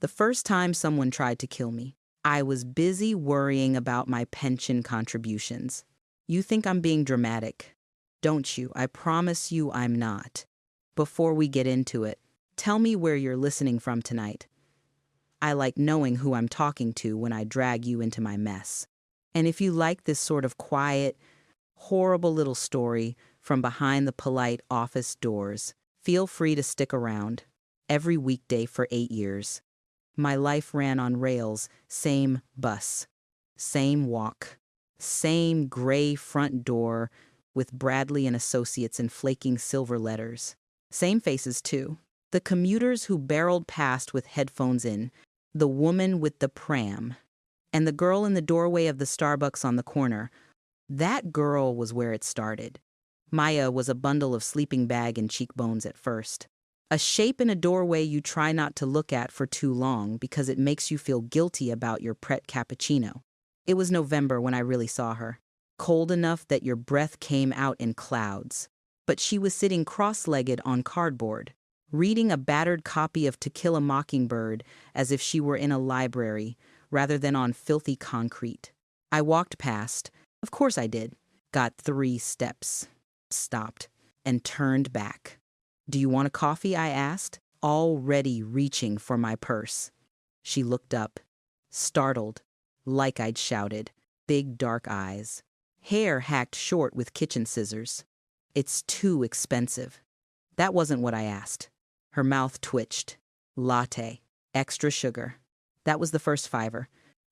The first time someone tried to kill me, I was busy worrying about my pension contributions. You think I'm being dramatic, don't you? I promise you I'm not. Before we get into it, tell me where you're listening from tonight. I like knowing who I'm talking to when I drag you into my mess. And if you like this sort of quiet, horrible little story from behind the polite office doors, feel free to stick around. Every weekday for 8 years. My life ran on rails, same bus, same walk, same gray front door with Bradley and Associates in flaking silver letters. Same faces, too. The commuters who barreled past with headphones in, the woman with the pram, and the girl in the doorway of the Starbucks on the corner. That girl was where it started. Maya was a bundle of sleeping bag and cheekbones at first. A shape in a doorway you try not to look at for too long because it makes you feel guilty about your Pret cappuccino. It was November when I really saw her. Cold enough that your breath came out in clouds. But she was sitting cross-legged on cardboard, reading a battered copy of To Kill a Mockingbird as if she were in a library rather than on filthy concrete. I walked past. Of course I did. Got 3 steps. Stopped. And turned back. Do you want a coffee? I asked, already reaching for my purse. She looked up, startled, like I'd shouted, big dark eyes, hair hacked short with kitchen scissors. It's too expensive. That wasn't what I asked. Her mouth twitched. Latte, extra sugar. That was the first $5.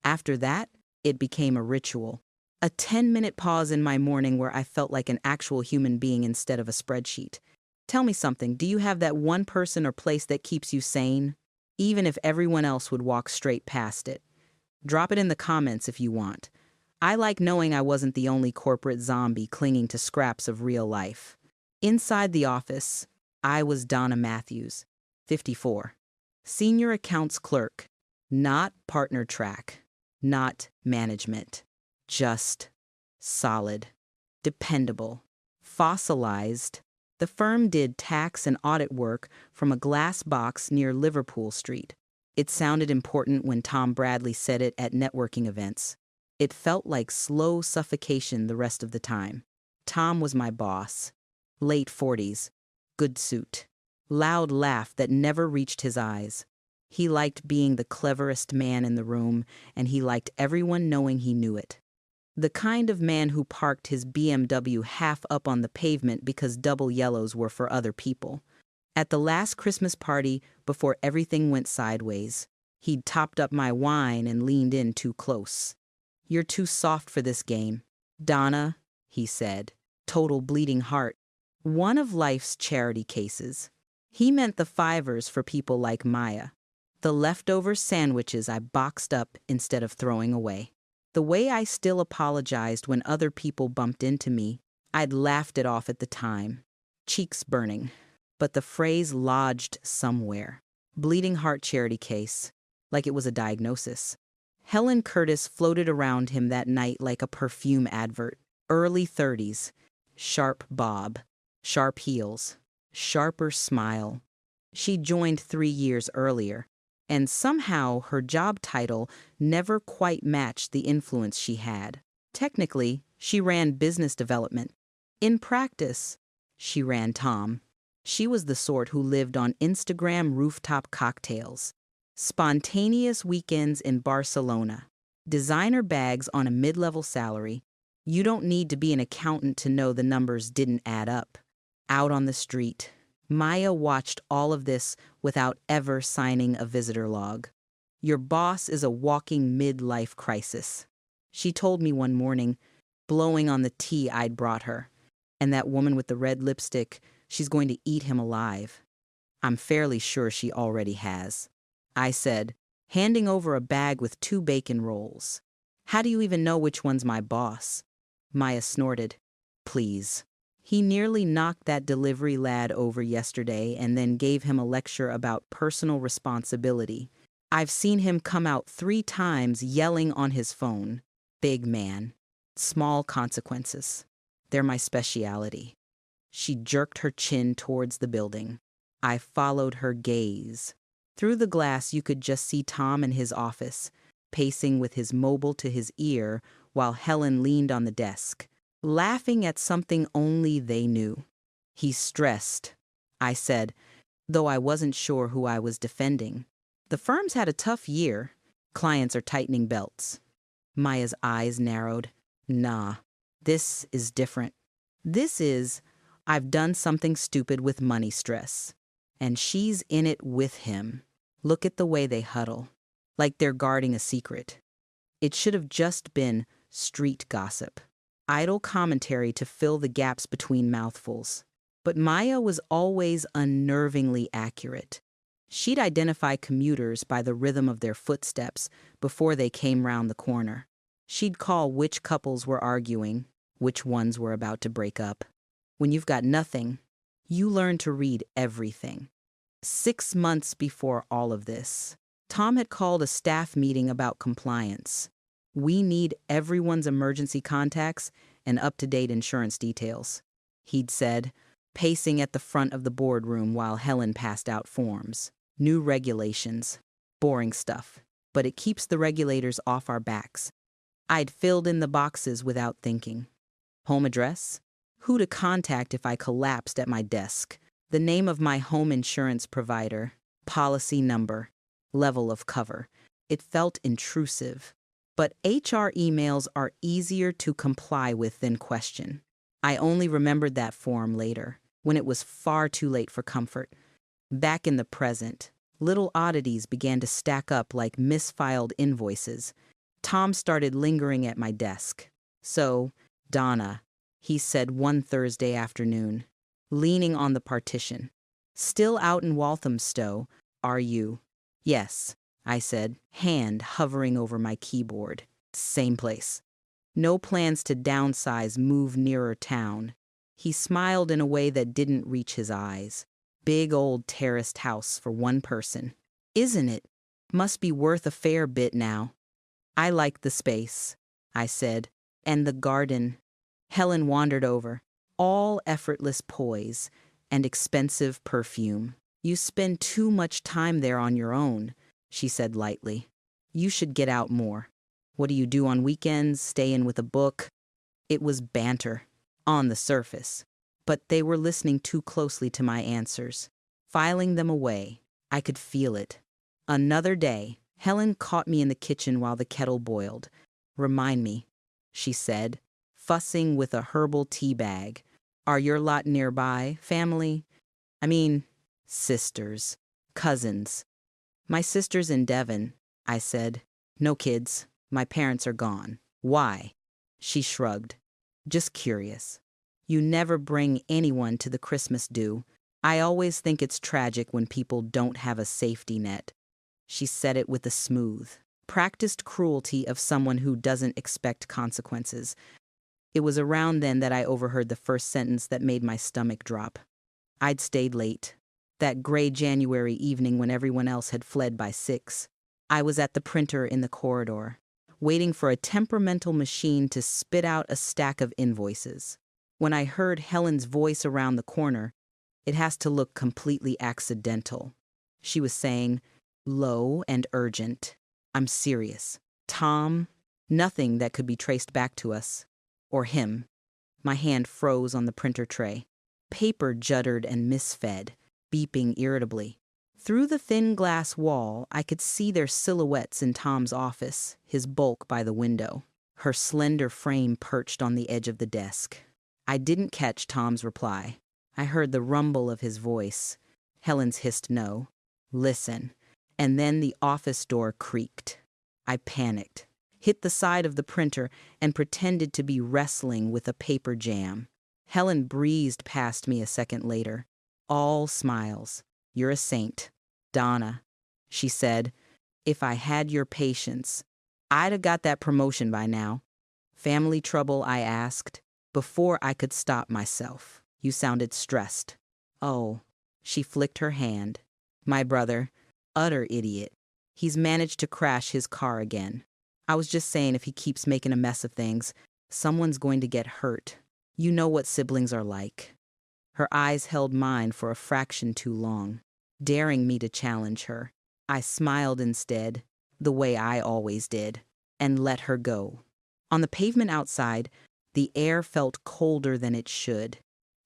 After that, it became a ritual. A 10-minute pause in my morning where I felt like an actual human being instead of a spreadsheet. Tell me something, do you have that one person or place that keeps you sane? Even if everyone else would walk straight past it. Drop it in the comments if you want. I like knowing I wasn't the only corporate zombie clinging to scraps of real life. Inside the office, I was Donna Matthews, 54. Senior accounts clerk, not partner track, not management. Just solid, dependable, fossilized. The firm did tax and audit work from a glass box near Liverpool Street. It sounded important when Tom Bradley said it at networking events. It felt like slow suffocation the rest of the time. Tom was my boss. Late 40s. Good suit. Loud laugh that never reached his eyes. He liked being the cleverest man in the room, and he liked everyone knowing he knew it. The kind of man who parked his BMW half up on the pavement because double yellows were for other people. At the last Christmas party, before everything went sideways, he'd topped up my wine and leaned in too close. You're too soft for this game. Donna, he said, total bleeding heart. One of life's charity cases. He meant the $5 for people like Maya. The leftover sandwiches I boxed up instead of throwing away. The way I still apologized when other people bumped into me, I'd laughed it off at the time. Cheeks burning. But the phrase lodged somewhere. Bleeding heart charity case. Like it was a diagnosis. Helen Curtis floated around him that night like a perfume advert. Early 30s. Sharp bob. Sharp heels. Sharper smile. She joined 3 years earlier. And somehow her job title never quite matched the influence she had. Technically, she ran business development. In practice, she ran Tom. She was the sort who lived on Instagram rooftop cocktails, spontaneous weekends in Barcelona, designer bags on a mid-level salary. You don't need to be an accountant to know the numbers didn't add up. Out on the street, Maya watched all of this without ever signing a visitor log. Your boss is a walking midlife crisis. She told me one morning, blowing on the tea I'd brought her. And that woman with the red lipstick, she's going to eat him alive. I'm fairly sure she already has. I said, handing over a bag with 2 bacon rolls. How do you even know which one's my boss? Maya snorted. Please. He nearly knocked that delivery lad over yesterday and then gave him a lecture about personal responsibility. I've seen him come out 3 times yelling on his phone. Big man. Small consequences. They're my speciality. She jerked her chin towards the building. I followed her gaze. Through the glass, you could just see Tom in his office, pacing with his mobile to his ear while Helen leaned on the desk, laughing at something only they knew. "He's stressed," I said, though I wasn't sure who I was defending. "The firm's had a tough year. Clients are tightening belts." Maya's eyes narrowed. "Nah, this is different. This is, I've done something stupid with money stress. And she's in it with him. Look at the way they huddle, like they're guarding a secret. It should have just been street gossip, idle commentary to fill the gaps between mouthfuls. But Maya was always unnervingly accurate. She'd identify commuters by the rhythm of their footsteps before they came round the corner. She'd call which couples were arguing, which ones were about to break up. When you've got nothing, you learn to read everything. 6 months before all of this, Tom had called a staff meeting about compliance. "We need everyone's emergency contacts and up-to-date insurance details," he'd said, pacing at the front of the boardroom while Helen passed out forms. "New regulations. Boring stuff, but it keeps the regulators off our backs." I'd filled in the boxes without thinking. Home address? Who to contact if I collapsed at my desk? The name of my home insurance provider, policy number, level of cover. It felt intrusive. But HR emails are easier to comply with than question. I only remembered that form later, when it was far too late for comfort. Back in the present, little oddities began to stack up like misfiled invoices. Tom started lingering at my desk. "So, Donna," he said one Thursday afternoon, leaning on the partition. "Still out in Walthamstow, are you?" "Yes," I said, hand hovering over my keyboard. "Same place." "No plans to downsize, move nearer town." He smiled in a way that didn't reach his eyes. "Big old terraced house for one person. Isn't it? Must be worth a fair bit now." "I like the space," I said, "and the garden." Helen wandered over, all effortless poise and expensive perfume. "You spend too much time there on your own," she said lightly. "You should get out more." "What do you do on weekends? Stay in with a book?" It was banter, on the surface, but they were listening too closely to my answers, filing them away. I could feel it. Another day, Helen caught me in the kitchen while the kettle boiled. "Remind me," she said, fussing with a herbal tea bag. "Are your lot nearby? Family? I mean, sisters, cousins." "My sister's in Devon," I said. "No kids. My parents are gone." "Why?" She shrugged. "Just curious. You never bring anyone to the Christmas do. I always think it's tragic when people don't have a safety net." She said it with the smooth, practiced cruelty of someone who doesn't expect consequences. It was around then that I overheard the first sentence that made my stomach drop. I'd stayed late. That gray January evening when everyone else had fled by 6. I was at the printer in the corridor, waiting for a temperamental machine to spit out a stack of invoices. When I heard Helen's voice around the corner, it has to look completely accidental. She was saying, low and urgent, "I'm serious. Tom, nothing that could be traced back to us. Or him." My hand froze on the printer tray. Paper juddered and misfed, beeping irritably. Through the thin glass wall, I could see their silhouettes in Tom's office, his bulk by the window, her slender frame perched on the edge of the desk. I didn't catch Tom's reply. I heard the rumble of his voice. Helen's hissed no. "Listen." And then the office door creaked. I panicked, hit the side of the printer, and pretended to be wrestling with a paper jam. Helen breezed past me a second later, all smiles. "You're a saint, Donna," she said. "If I had your patience, I'd have got that promotion by now." "Family trouble?" I asked, before I could stop myself. "You sounded stressed." "Oh," she flicked her hand. "My brother, utter idiot. He's managed to crash his car again. I was just saying if he keeps making a mess of things, someone's going to get hurt. You know what siblings are like." Her eyes held mine for a fraction too long, daring me to challenge her. I smiled instead, the way I always did, and let her go. On the pavement outside, the air felt colder than it should.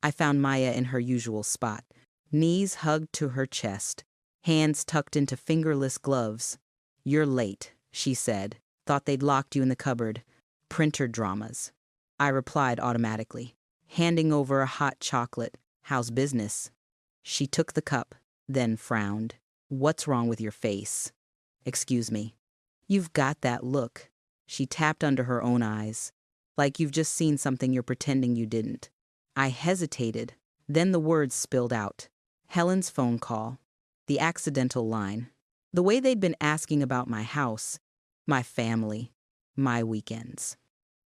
I found Maya in her usual spot, knees hugged to her chest, hands tucked into fingerless gloves. "You're late," she said. "Thought they'd locked you in the cupboard. Printer dramas." I replied automatically, handing over a hot chocolate. "How's business?" She took the cup, then frowned. "What's wrong with your face?" "Excuse me." "You've got that look." She tapped under her own eyes. "Like you've just seen something you're pretending you didn't." I hesitated. Then the words spilled out. Helen's phone call. The accidental line. The way they'd been asking about my house, my family, my weekends.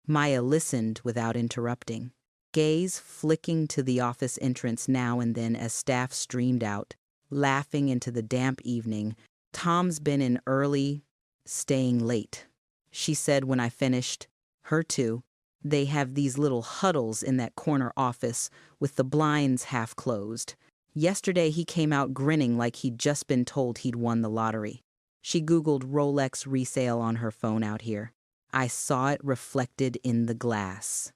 Maya listened without interrupting, gaze flicking to the office entrance now and then as staff streamed out, laughing into the damp evening. "Tom's been in early, staying late," she said when I finished. Her too. They have these little huddles in that corner office with the blinds half closed. Yesterday he came out grinning like he'd just been told he'd won the lottery. She Googled Rolex resale on her phone out here. I saw it reflected in the glass.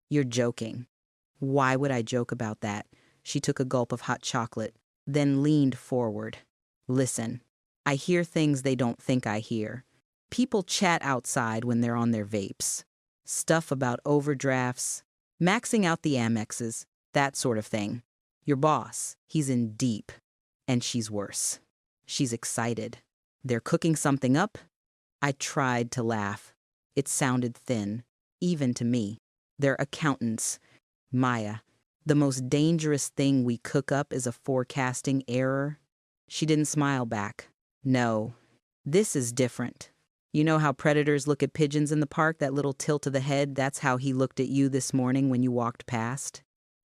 "You're joking." "Why would I joke about that?" She took a gulp of hot chocolate, then leaned forward. "Listen, I hear things they don't think I hear. People chat outside when they're on their vapes. Stuff about overdrafts, maxing out the Amexes, that sort of thing. Your boss, he's in deep. And she's worse. She's excited. They're cooking something up." I tried to laugh. It sounded thin, even to me. "They're accountants. Maya, the most dangerous thing we cook up is a forecasting error." She didn't smile back. "No, this is different. You know how predators look at pigeons in the park, that little tilt of the head? That's how he looked at you this morning when you walked past.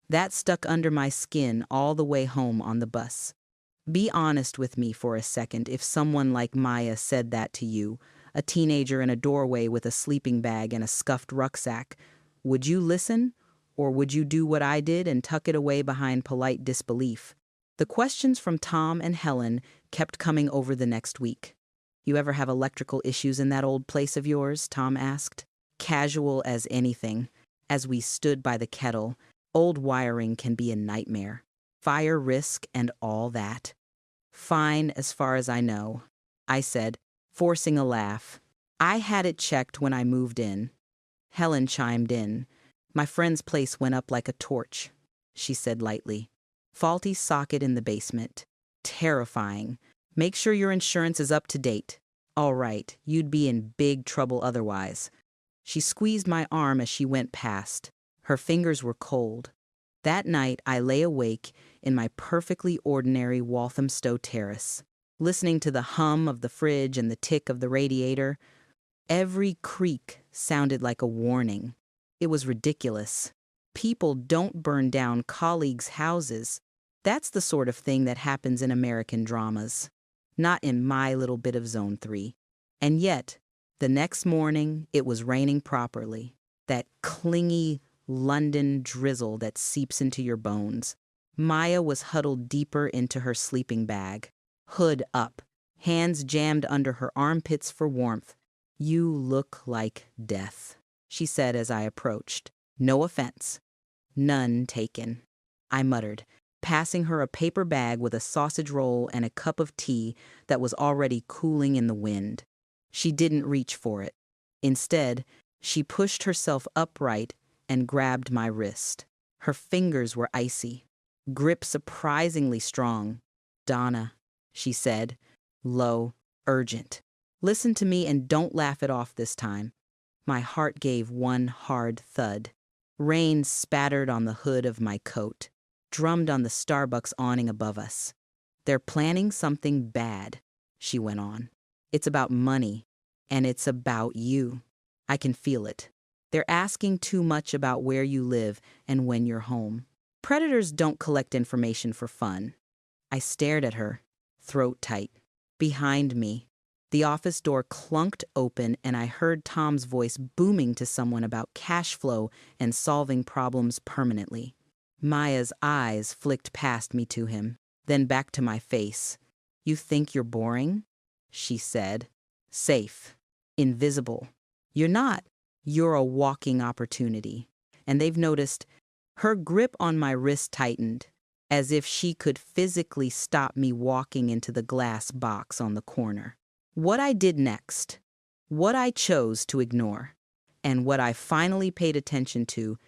That stuck under my skin all the way home on the bus. Be honest with me for a second. If someone like Maya said that to you, a teenager in a doorway with a sleeping bag and a scuffed rucksack, would you listen? Or would you do what I did and tuck it away behind polite disbelief?" The questions from Tom and Helen kept coming over the next week. "You ever have electrical issues in that old place of yours?" Tom asked. Casual as anything. As we stood by the kettle, old wiring can be a nightmare. Fire risk and all that. "Fine, as far as I know," I said, forcing a laugh. "I had it checked when I moved in." Helen chimed in. "My friend's place went up like a torch," she said lightly. "Faulty socket in the basement. Terrifying. Make sure your insurance is up to date. All right, you'd be in big trouble otherwise." She squeezed my arm as she went past. Her fingers were cold. That night, I lay awake in my perfectly ordinary Walthamstow terrace, listening to the hum of the fridge and the tick of the radiator. Every creak sounded like a warning. It was ridiculous. People don't burn down colleagues' houses. That's the sort of thing that happens in American dramas. Not in my little bit of Zone 3. And yet, the next morning, it was raining properly. That clingy London drizzle that seeps into your bones. Maya was huddled deeper into her sleeping bag, hood up, hands jammed under her armpits for warmth. "You look like death," she said as I approached. "No offense." "None taken," I muttered, passing her a paper bag with a sausage roll and a cup of tea that was already cooling in the wind. She didn't reach for it. Instead, she pushed herself upright and grabbed my wrist. Her fingers were icy, grip surprisingly strong. "Donna," she said, low, urgent. "Listen to me and don't laugh it off this time." My heart gave one hard thud. Rain spattered on the hood of my coat, drummed on the Starbucks awning above us. "They're planning something bad," she went on. "It's about money, and it's about you. I can feel it. They're asking too much about where you live and when you're home. Predators don't collect information for fun." I stared at her, throat tight. Behind me, the office door clunked open and I heard Tom's voice booming to someone about cash flow and solving problems permanently. Maya's eyes flicked past me to him, then back to my face. "You think you're boring?" she said. Safe. Invisible. You're not. You're a walking opportunity. And they've noticed her grip on my wrist tightened, as if she could physically stop me walking into the glass box on the corner. What I did next, what I chose to ignore, and what I finally paid attention to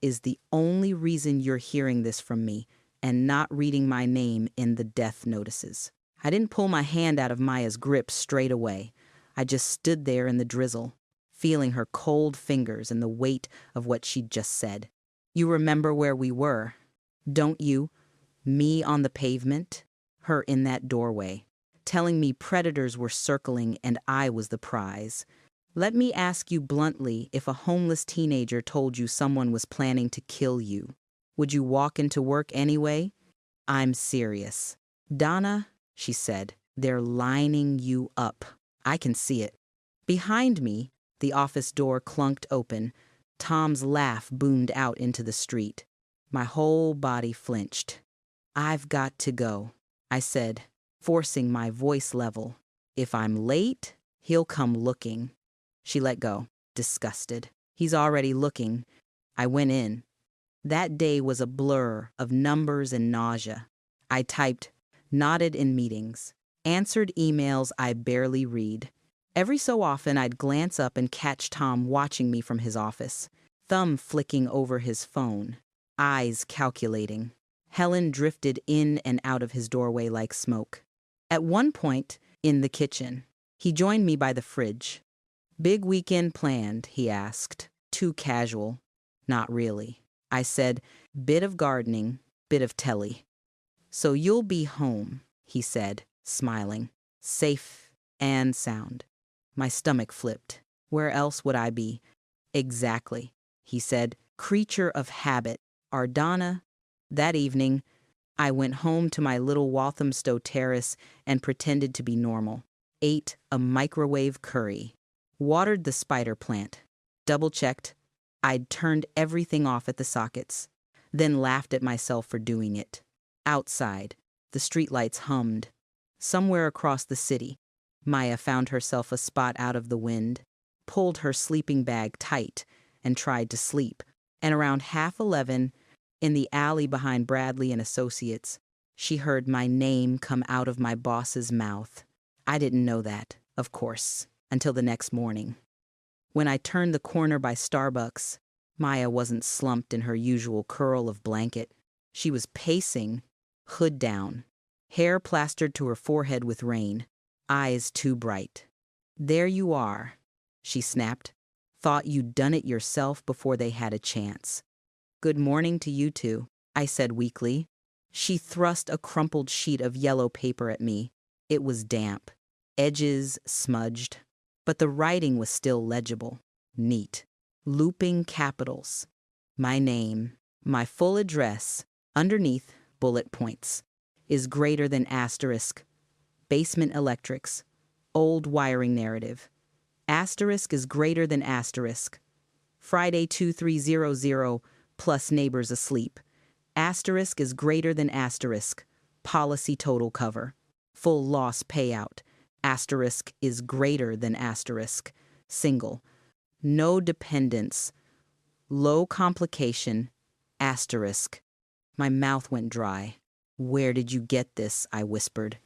is the only reason you're hearing this from me and not reading my name in the death notices. I didn't pull my hand out of Maya's grip straight away. I just stood there in the drizzle, feeling her cold fingers and the weight of what she'd just said. You remember where we were, don't you? Me on the pavement, her in that doorway, telling me predators were circling and I was the prize. Let me ask you bluntly, if a homeless teenager told you someone was planning to kill you, would you walk into work anyway? I'm serious. Donna, she said, they're lining you up. I can see it. Behind me, the office door clunked open. Tom's laugh boomed out into the street. My whole body flinched. I've got to go, I said, forcing my voice level. If I'm late, he'll come looking. She let go, disgusted. He's already looking. I went in. That day was a blur of numbers and nausea. I typed, nodded in meetings, answered emails I barely read. Every so often I'd glance up and catch Tom watching me from his office, thumb flicking over his phone, eyes calculating. Helen drifted in and out of his doorway like smoke. At one point, in the kitchen, he joined me by the fridge. Big weekend planned, he asked. Too casual. Not really. I said, bit of gardening, bit of telly. So you'll be home, he said, smiling. Safe and sound. My stomach flipped. Where else would I be? Exactly, he said, creature of habit. Our Donna. That evening, I went home to my little Walthamstow terrace and pretended to be normal. Ate a microwave curry. Watered the spider plant. Double-checked. I'd turned everything off at the sockets. Then laughed at myself for doing it. Outside, the streetlights hummed. Somewhere across the city, Maya found herself a spot out of the wind, pulled her sleeping bag tight, and tried to sleep. And around 11:30, in the alley behind Bradley and Associates, she heard my name come out of my boss's mouth. I didn't know that, of course, until the next morning. When I turned the corner by Starbucks, Maya wasn't slumped in her usual curl of blanket. She was pacing, hood down, hair plastered to her forehead with rain, eyes too bright. There you are, she snapped. Thought you'd done it yourself before they had a chance. Good morning to you two, I said weakly. She thrust a crumpled sheet of yellow paper at me. It was damp, edges smudged, but the writing was still legible, neat. Looping capitals. My name, my full address, underneath bullet points, is greater than asterisk. Basement electrics. Old wiring narrative. Asterisk is greater than asterisk. Friday 2300 plus neighbors asleep. Asterisk is greater than asterisk. Policy total cover. Full loss payout. Asterisk is greater than asterisk. Single. No dependence. Low complication. Asterisk. My mouth went dry. Where did you get this? I whispered.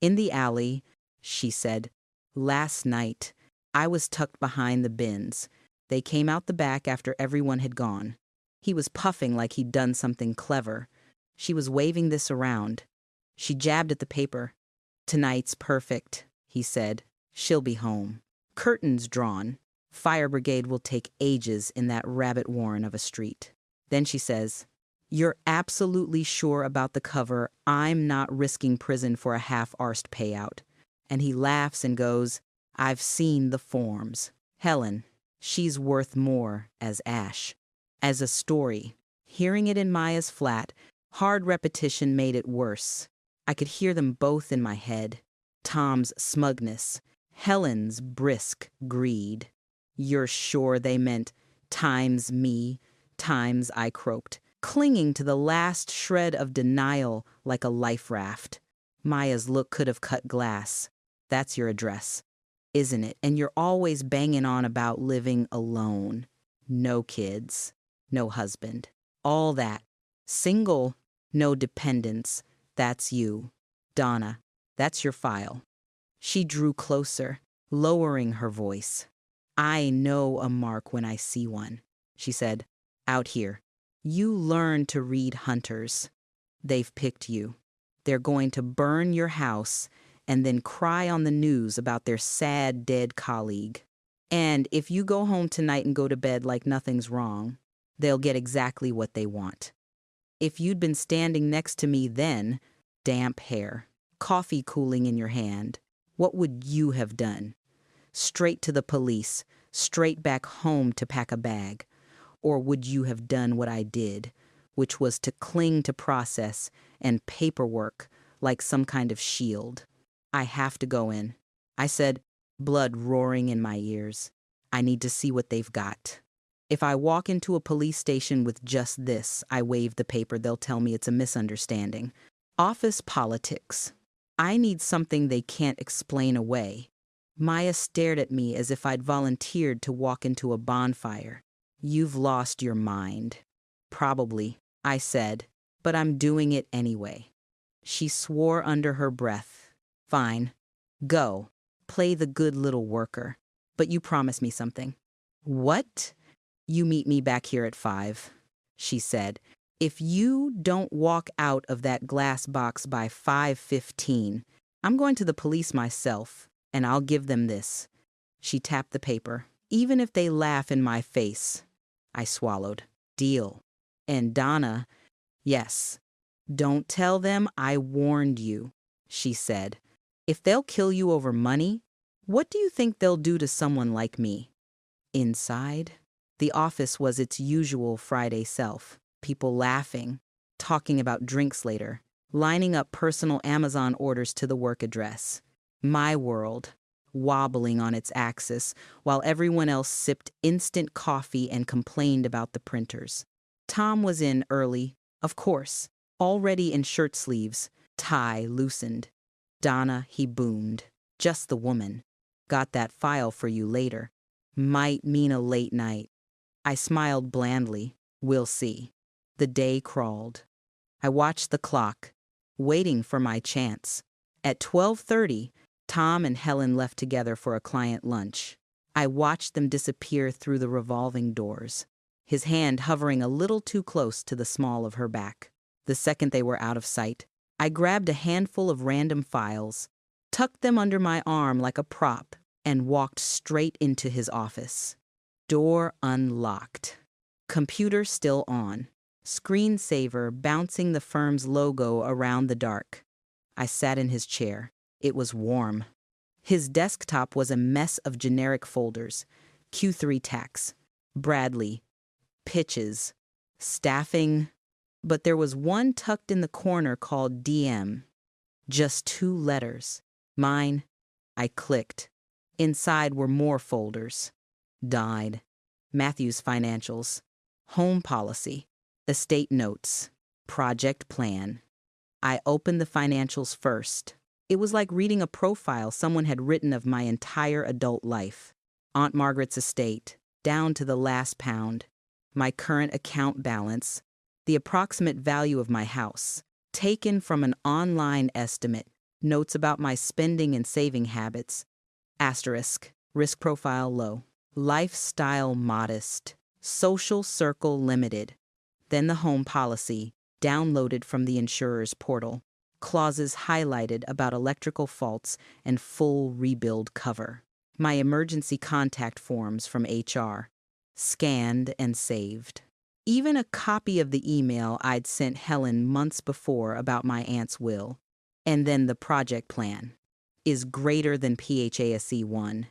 In the alley, she said. Last night, I was tucked behind the bins. They came out the back after everyone had gone. He was puffing like he'd done something clever. She was waving this around. She jabbed at the paper. Tonight's perfect, he said. She'll be home. Curtains drawn. Fire brigade will take ages in that rabbit warren of a street. Then she says, You're absolutely sure about the cover. I'm not risking prison for a half-arsed payout. And he laughs and goes, I've seen the forms. Helen, she's worth more as Ash. As a story. Hearing it in Maya's flat, hard repetition made it worse. I could hear them both in my head. Tom's smugness. Helen's brisk greed. You're sure they meant times me, times I croaked, clinging to the last shred of denial like a life raft. Maya's look could have cut glass. That's your address, isn't it? And you're always banging on about living alone. No kids, no husband. All that. Single, no dependents. That's you. Donna, that's your file. She drew closer, lowering her voice. I know a mark when I see one, she said. Out here. You learn to read hunters. They've picked you. They're going to burn your house and then cry on the news about their sad dead colleague. And if you go home tonight and go to bed like nothing's wrong, they'll get exactly what they want. If you'd been standing next to me then, damp hair, coffee cooling in your hand, what would you have done? Straight to the police, straight back home to pack a bag? Or would you have done what I did, which was to cling to process and paperwork like some kind of shield? I have to go in, I said, blood roaring in my ears. I need to see what they've got. If I walk into a police station with just this, I wave the paper, they'll tell me it's a misunderstanding. Office politics. I need something they can't explain away. Maya stared at me as if I'd volunteered to walk into a bonfire. You've lost your mind. Probably, I said, but I'm doing it anyway. She swore under her breath. Fine. Go. Play the good little worker. But you promise me something. What? You meet me back here at 5, she said. If you don't walk out of that glass box by 5:15, I'm going to the police myself, and I'll give them this. She tapped the paper. Even if they laugh in my face. I swallowed. Deal. And Donna, yes. Don't tell them I warned you, she said. If they'll kill you over money, what do you think they'll do to someone like me? Inside, the office was its usual Friday self. People laughing, talking about drinks later, lining up personal Amazon orders to the work address. My world, wobbling on its axis, while everyone else sipped instant coffee and complained about the printers. Tom was in early, of course, already in shirt sleeves, tie loosened. Donna, he boomed. Just the woman. Got that file for you later. Might mean a late night. I smiled blandly. We'll see. The day crawled. I watched the clock, waiting for my chance. At 12:30, Tom and Helen left together for a client lunch. I watched them disappear through the revolving doors, his hand hovering a little too close to the small of her back. The second they were out of sight, I grabbed a handful of random files, tucked them under my arm like a prop, and walked straight into his office. Door unlocked. Computer still on. Screensaver bouncing the firm's logo around the dark. I sat in his chair. It was warm. His desktop was a mess of generic folders. Q3 tax, Bradley, pitches, staffing. But there was one tucked in the corner called DM. Just 2 letters. Mine. I clicked. Inside were more folders. Died. Matthew's financials. Home policy. Estate notes. Project plan. I opened the financials first. It was like reading a profile someone had written of my entire adult life. Aunt Margaret's estate, down to the last pound. My current account balance. The approximate value of my house. Taken from an online estimate. Notes about my spending and saving habits. Asterisk. Risk profile low. Lifestyle modest. Social circle limited. Then the home policy, downloaded from the insurer's portal. Clauses highlighted about electrical faults and full rebuild cover. My emergency contact forms from HR. Scanned and saved. Even a copy of the email I'd sent Helen months before about my aunt's will. And then the project plan. Is greater than PHASE 1.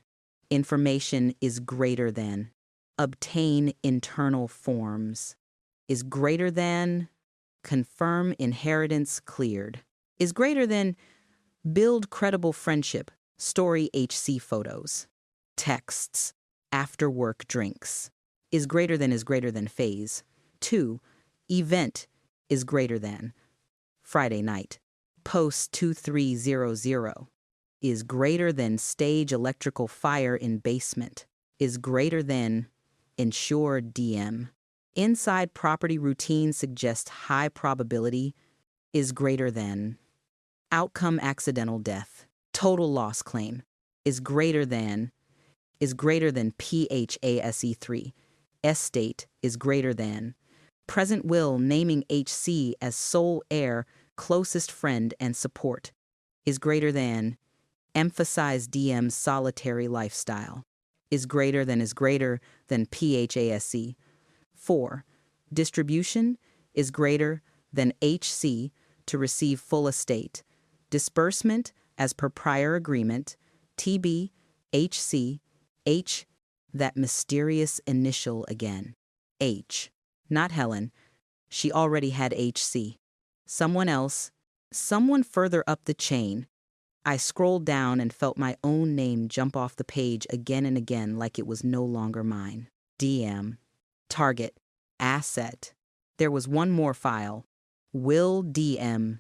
Information is greater than. Obtain internal forms. Is greater than. Confirm inheritance cleared. Is greater than. Build credible friendship. Story HC photos. Texts. After work drinks. Is greater than phase. 2. Event is greater than. Friday night. Post 2300. is greater than stage electrical fire in basement, is greater than ensure DM. Inside property routine suggests high probability, is greater than outcome accidental death. Total loss claim is greater than PHASE3. Estate is greater than present will naming HC as sole heir, closest friend and support is greater than emphasize DM's solitary lifestyle is greater than PHASE. 4. Distribution is greater than HC to receive full estate. Disbursement as per prior agreement, TB, HC, H, that mysterious initial again. H, not Helen. She already had HC. Someone else, someone further up the chain. I scrolled down and felt my own name jump off the page again and again like it was no longer mine. DM. Target. Asset. There was one more file. Will DM.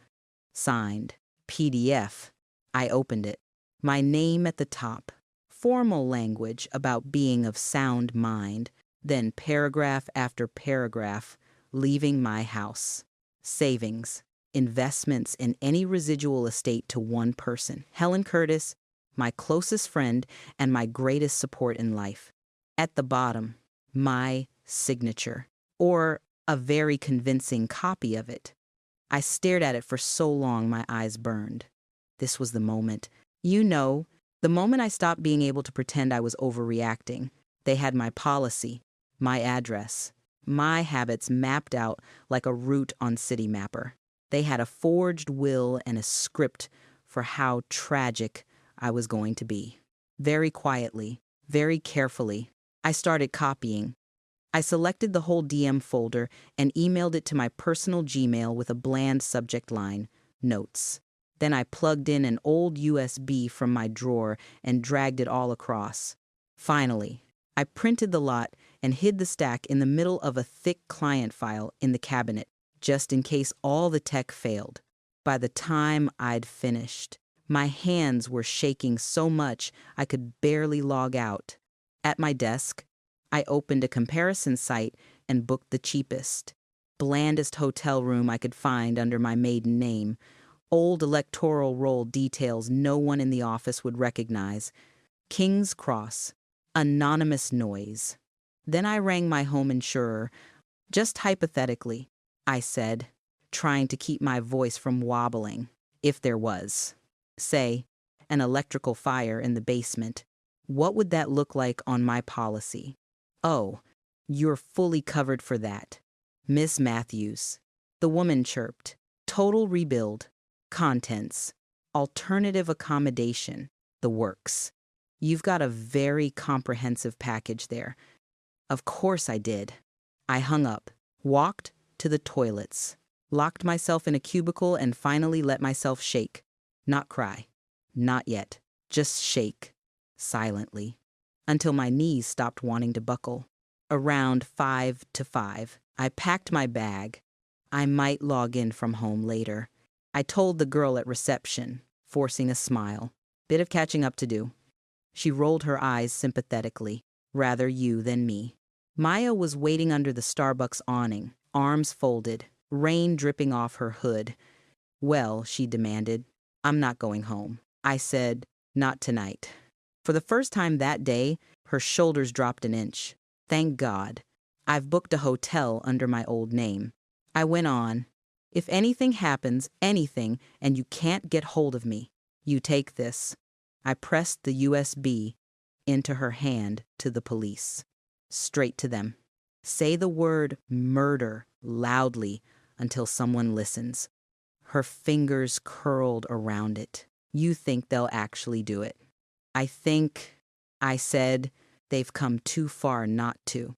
Signed. PDF. I opened it. My name at the top. Formal language about being of sound mind. Then paragraph after paragraph, leaving my house. Savings. Investments in any residual estate to one person. Helen Curtis, my closest friend and my greatest support in life. At the bottom, my signature. Or a very convincing copy of it. I stared at it for so long my eyes burned. This was the moment. You know, the moment I stopped being able to pretend I was overreacting. They had my policy, my address, my habits mapped out like a route on Citymapper. They had a forged will and a script for how tragic I was going to be. Very quietly, very carefully, I started copying. I selected the whole DM folder and emailed it to my personal Gmail with a bland subject line, notes. Then I plugged in an old USB from my drawer and dragged it all across. Finally, I printed the lot and hid the stack in the middle of a thick client file in the cabinet, just in case all the tech failed. By the time I'd finished, my hands were shaking so much I could barely log out. At my desk, I opened a comparison site and booked the cheapest, blandest hotel room I could find under my maiden name. Old electoral roll details no one in the office would recognize. King's Cross. Anonymous noise. Then I rang my home insurer. Just hypothetically, I said, trying to keep my voice from wobbling, if there was. Say, an electrical fire in the basement. What would that look like on my policy? Oh, you're fully covered for that. Miss Matthews. The woman chirped. Total rebuild. Contents. Alternative accommodation. The works. You've got a very comprehensive package there. Of course I did. I hung up, walked to the toilets, locked myself in a cubicle and finally let myself shake. Not cry. Not yet. Just shake. Silently. Until my knees stopped wanting to buckle. Around 5 to 5, I packed my bag. I might log in from home later. I told the girl at reception, forcing a smile. Bit of catching up to do. She rolled her eyes sympathetically. Rather you than me. Maya was waiting under the Starbucks awning, arms folded, rain dripping off her hood. Well, she demanded, I'm not going home. I said, not tonight. For the first time that day, her shoulders dropped an inch. Thank God. I've booked a hotel under my old name. I went on. If anything happens, anything, and you can't get hold of me, you take this. I pressed the USB into her hand to the police. Straight to them. Say the word murder loudly until someone listens. Her fingers curled around it. You think they'll actually do it? I think, I said, they've come too far not to.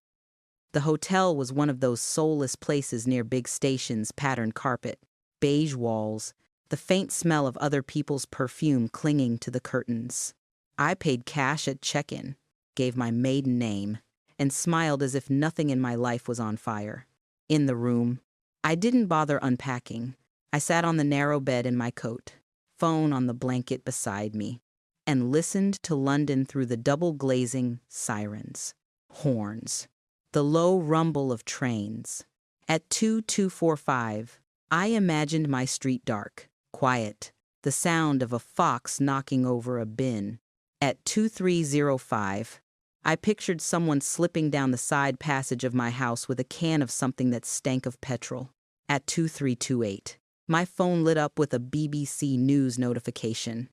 The hotel was one of those soulless places near big stations, patterned carpet, beige walls, the faint smell of other people's perfume clinging to the curtains. I paid cash at check-in, gave my maiden name, and smiled as if nothing in my life was on fire. In the room, I didn't bother unpacking. I sat on the narrow bed in my coat, phone on the blanket beside me. and listened to London through the double-glazing sirens, horns, the low rumble of trains. At 2245, I imagined my street dark, quiet, the sound of a fox knocking over a bin. At 2305, I pictured someone slipping down the side passage of my house with a can of something that stank of petrol. At 2328, my phone lit up with a BBC News notification.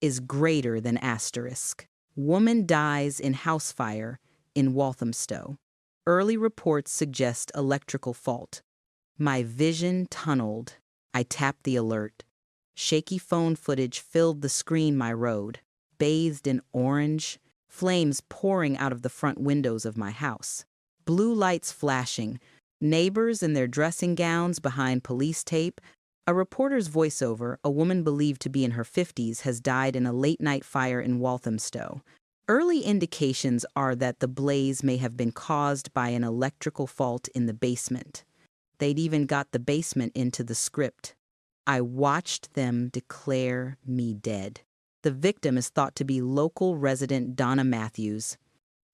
Is greater than asterisk. Woman dies in house fire in Walthamstow. Early reports suggest electrical fault. My vision tunneled. I tapped the alert. Shaky phone footage filled the screen my road, bathed in orange, flames pouring out of the front windows of my house. Blue lights flashing, neighbors in their dressing gowns behind police tape. A reporter's voiceover, a woman believed to be in her 50s, has died in a late-night fire in Walthamstow. Early indications are that the blaze may have been caused by an electrical fault in the basement. They'd even got the basement into the script. I watched them declare me dead. The victim is thought to be local resident Donna Matthews.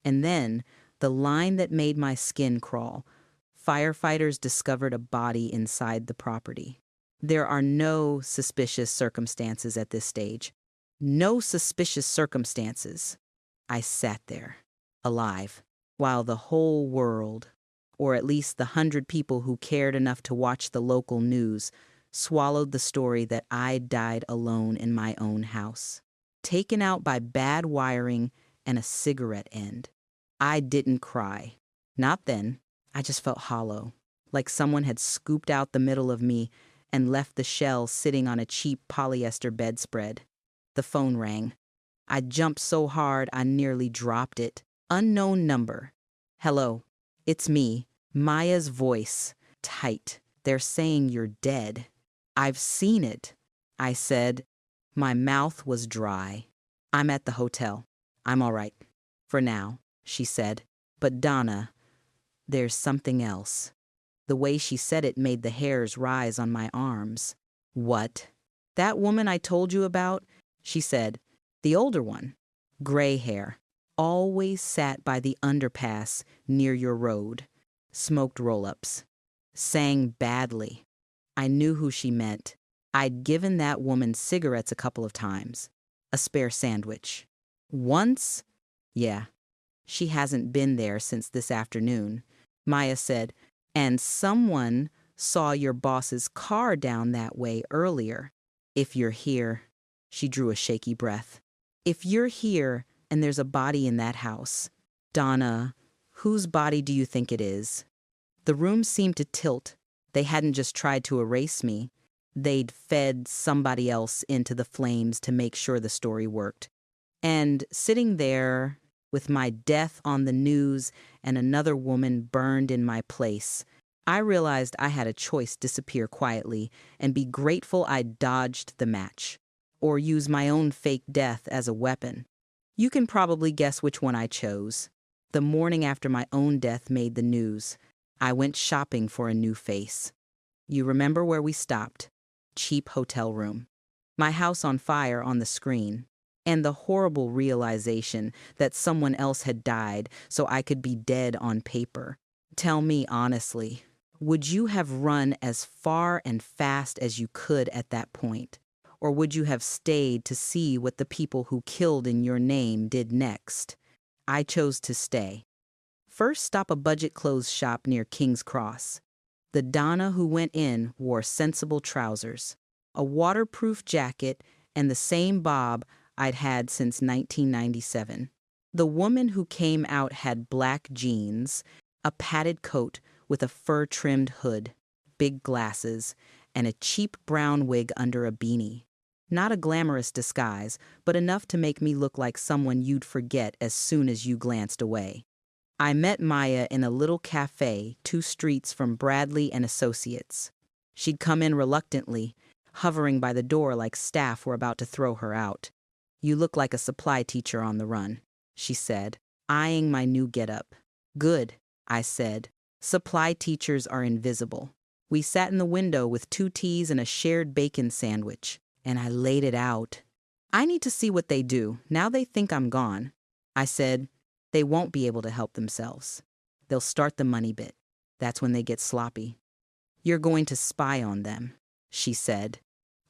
And then, the line that made my skin crawl. Firefighters discovered a body inside the property. There are no suspicious circumstances at this stage. No suspicious circumstances. I sat there, alive, while the whole world, or at least the 100 people who cared enough to watch the local news, swallowed the story that I died alone in my own house, taken out by bad wiring and a cigarette end. I didn't cry. Not then. I just felt hollow, like someone had scooped out the middle of me and left the shell sitting on a cheap polyester bedspread. The phone rang. I jumped so hard I nearly dropped it. Unknown number. Hello, it's me, Maya's voice, tight. They're saying you're dead. I've seen it, I said. My mouth was dry. I'm at the hotel. I'm all right. For now, she said. But Donna, there's something else. The way she said it made the hairs rise on my arms. What? That woman I told you about? She said. The older one. Gray hair. Always sat by the underpass near your road. Smoked roll-ups. Sang badly. I knew who she meant. I'd given that woman cigarettes a couple of times. A spare sandwich. Once? Yeah. She hasn't been there since this afternoon. Maya said, and someone saw your boss's car down that way earlier. If you're here, she drew a shaky breath. If you're here and there's a body in that house, Donna, whose body do you think it is? The room seemed to tilt. They hadn't just tried to erase me. They'd fed somebody else into the flames to make sure the story worked. And sitting there with my death on the news and another woman burned in my place, I realized I had a choice: disappear quietly and be grateful I dodged the match, or use my own fake death as a weapon. You can probably guess which one I chose. The morning after my own death made the news, I went shopping for a new face. You remember where we stopped? Cheap hotel room. My house on fire on the screen. And the horrible realization that someone else had died so I could be dead on paper. Tell me honestly, would you have run as far and fast as you could at that point? Or would you have stayed to see what the people who killed in your name did next? I chose to stay. First stop a budget clothes shop near King's Cross. The Donna who went in wore sensible trousers, a waterproof jacket, and the same bob I'd had since 1997. The woman who came out had black jeans, a padded coat with a fur-trimmed hood, big glasses, and a cheap brown wig under a beanie. Not a glamorous disguise, but enough to make me look like someone you'd forget as soon as you glanced away. I met Maya in a little cafe 2 streets from Bradley and Associates. She'd come in reluctantly, hovering by the door like staff were about to throw her out. You look like a supply teacher on the run, she said, eyeing my new getup. Good, I said. Supply teachers are invisible. We sat in the window with 2 teas and a shared bacon sandwich, and I laid it out. I need to see what they do. Now they think I'm gone. I said, they won't be able to help themselves. They'll start the money bit. That's when they get sloppy. You're going to spy on them, she said.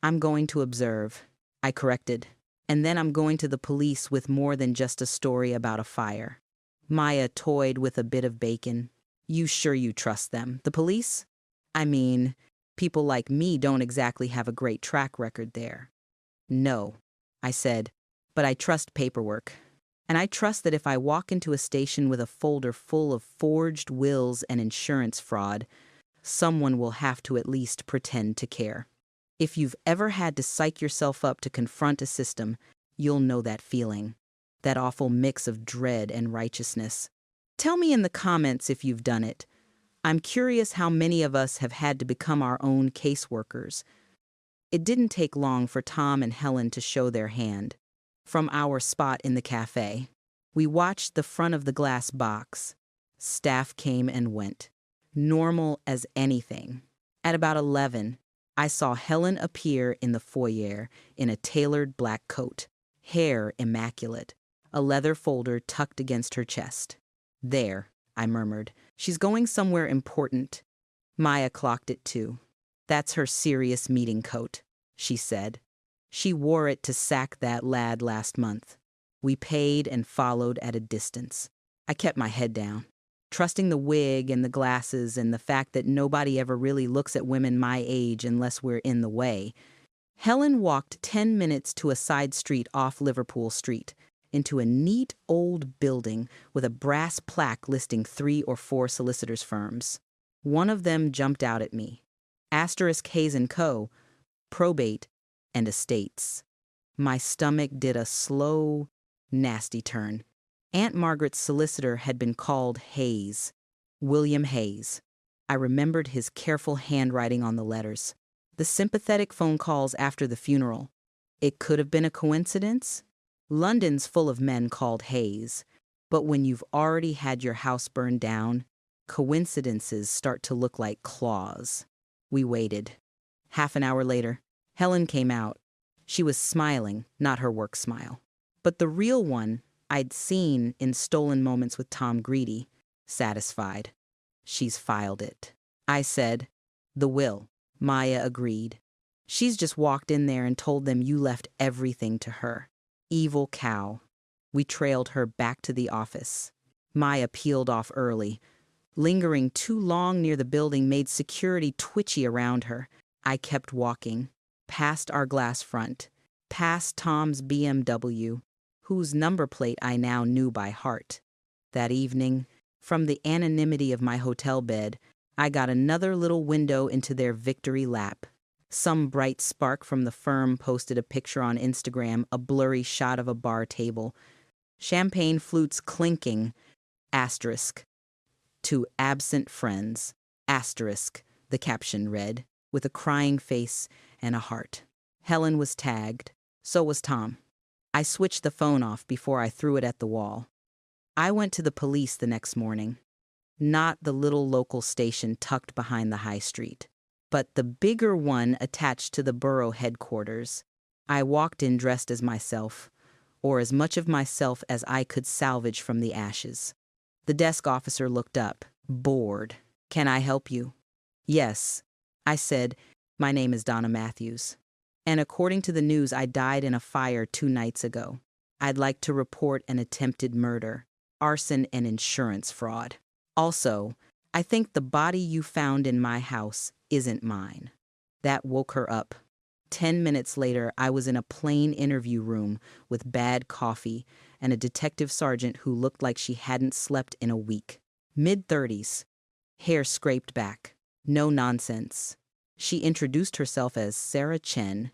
I'm going to observe, I corrected. And then I'm going to the police with more than just a story about a fire. Maya toyed with a bit of bacon. You sure you trust them? The police? I mean, people like me don't exactly have a great track record there. No, I said, but I trust paperwork. And I trust that if I walk into a station with a folder full of forged wills and insurance fraud, someone will have to at least pretend to care. If you've ever had to psych yourself up to confront a system, you'll know that feeling, that awful mix of dread and righteousness. Tell me in the comments if you've done it. I'm curious how many of us have had to become our own caseworkers. It didn't take long for Tom and Helen to show their hand. From our spot in the cafe, we watched the front of the glass box. Staff came and went, normal as anything. At about 11, I saw Helen appear in the foyer in a tailored black coat, hair immaculate, a leather folder tucked against her chest. There, I murmured. She's going somewhere important. Maya clocked it too. That's her serious meeting coat, she said. She wore it to sack that lad last month. We paid and followed at a distance. I kept my head down, trusting the wig and the glasses and the fact that nobody ever really looks at women my age unless we're in the way. Helen walked 10 minutes to a side street off Liverpool Street, into a neat old building with a brass plaque listing 3 or 4 solicitors' firms. One of them jumped out at me. Hayes & Co., probate, and estates. My stomach did a slow, nasty turn. Aunt Margaret's solicitor had been called Hayes, William Hayes. I remembered his careful handwriting on the letters, the sympathetic phone calls after the funeral. It could have been a coincidence. London's full of men called Hayes, but when you've already had your house burned down, coincidences start to look like claws. We waited. Half an hour later, Helen came out. She was smiling, not her work smile, but the real one I'd seen in Stolen Moments with Tom Greedy, satisfied. She's filed it. I said, the will. Maya agreed. She's just walked in there and told them you left everything to her. Evil cow. We trailed her back to the office. Maya peeled off early. Lingering too long near the building made security twitchy around her. I kept walking, past our glass front, past Tom's BMW, whose number plate I now knew by heart. That evening, from the anonymity of my hotel bed, I got another little window into their victory lap. Some bright spark from the firm posted a picture on Instagram, a blurry shot of a bar table. Champagne flutes clinking, asterisk. To absent friends, asterisk, the caption read, with a crying face and a heart. Helen was tagged. So was Tom. I switched the phone off before I threw it at the wall. I went to the police the next morning. Not the little local station tucked behind the high street, but the bigger one attached to the borough headquarters. I walked in dressed as myself, or as much of myself as I could salvage from the ashes. The desk officer looked up, bored. Can I help you? Yes, I said. My name is Donna Matthews. And according to the news, I died in a fire 2 nights ago. I'd like to report an attempted murder, arson, and insurance fraud. Also, I think the body you found in my house isn't mine. That woke her up. 10 minutes later, I was in a plain interview room with bad coffee and a detective sergeant who looked like she hadn't slept in a week. Mid-30s, hair scraped back. No nonsense. She introduced herself as Sarah Chen.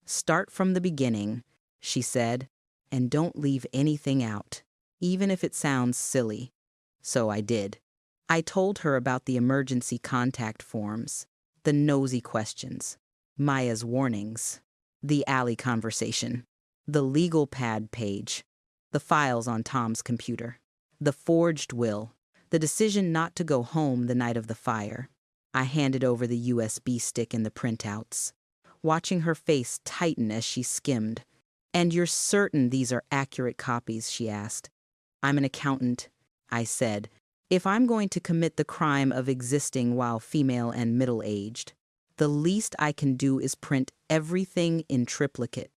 Start from the beginning, she said, and don't leave anything out, even if it sounds silly. So I did. I told her about the emergency contact forms, the nosy questions, Maya's warnings, the alley conversation, the legal pad page, the files on Tom's computer, the forged will, the decision not to go home the night of the fire. I handed over the USB stick and the printouts, watching her face tighten as she skimmed. And you're certain these are accurate copies, she asked. I'm an accountant, I said. If I'm going to commit the crime of existing while female and middle-aged, the least I can do is print everything in triplicate.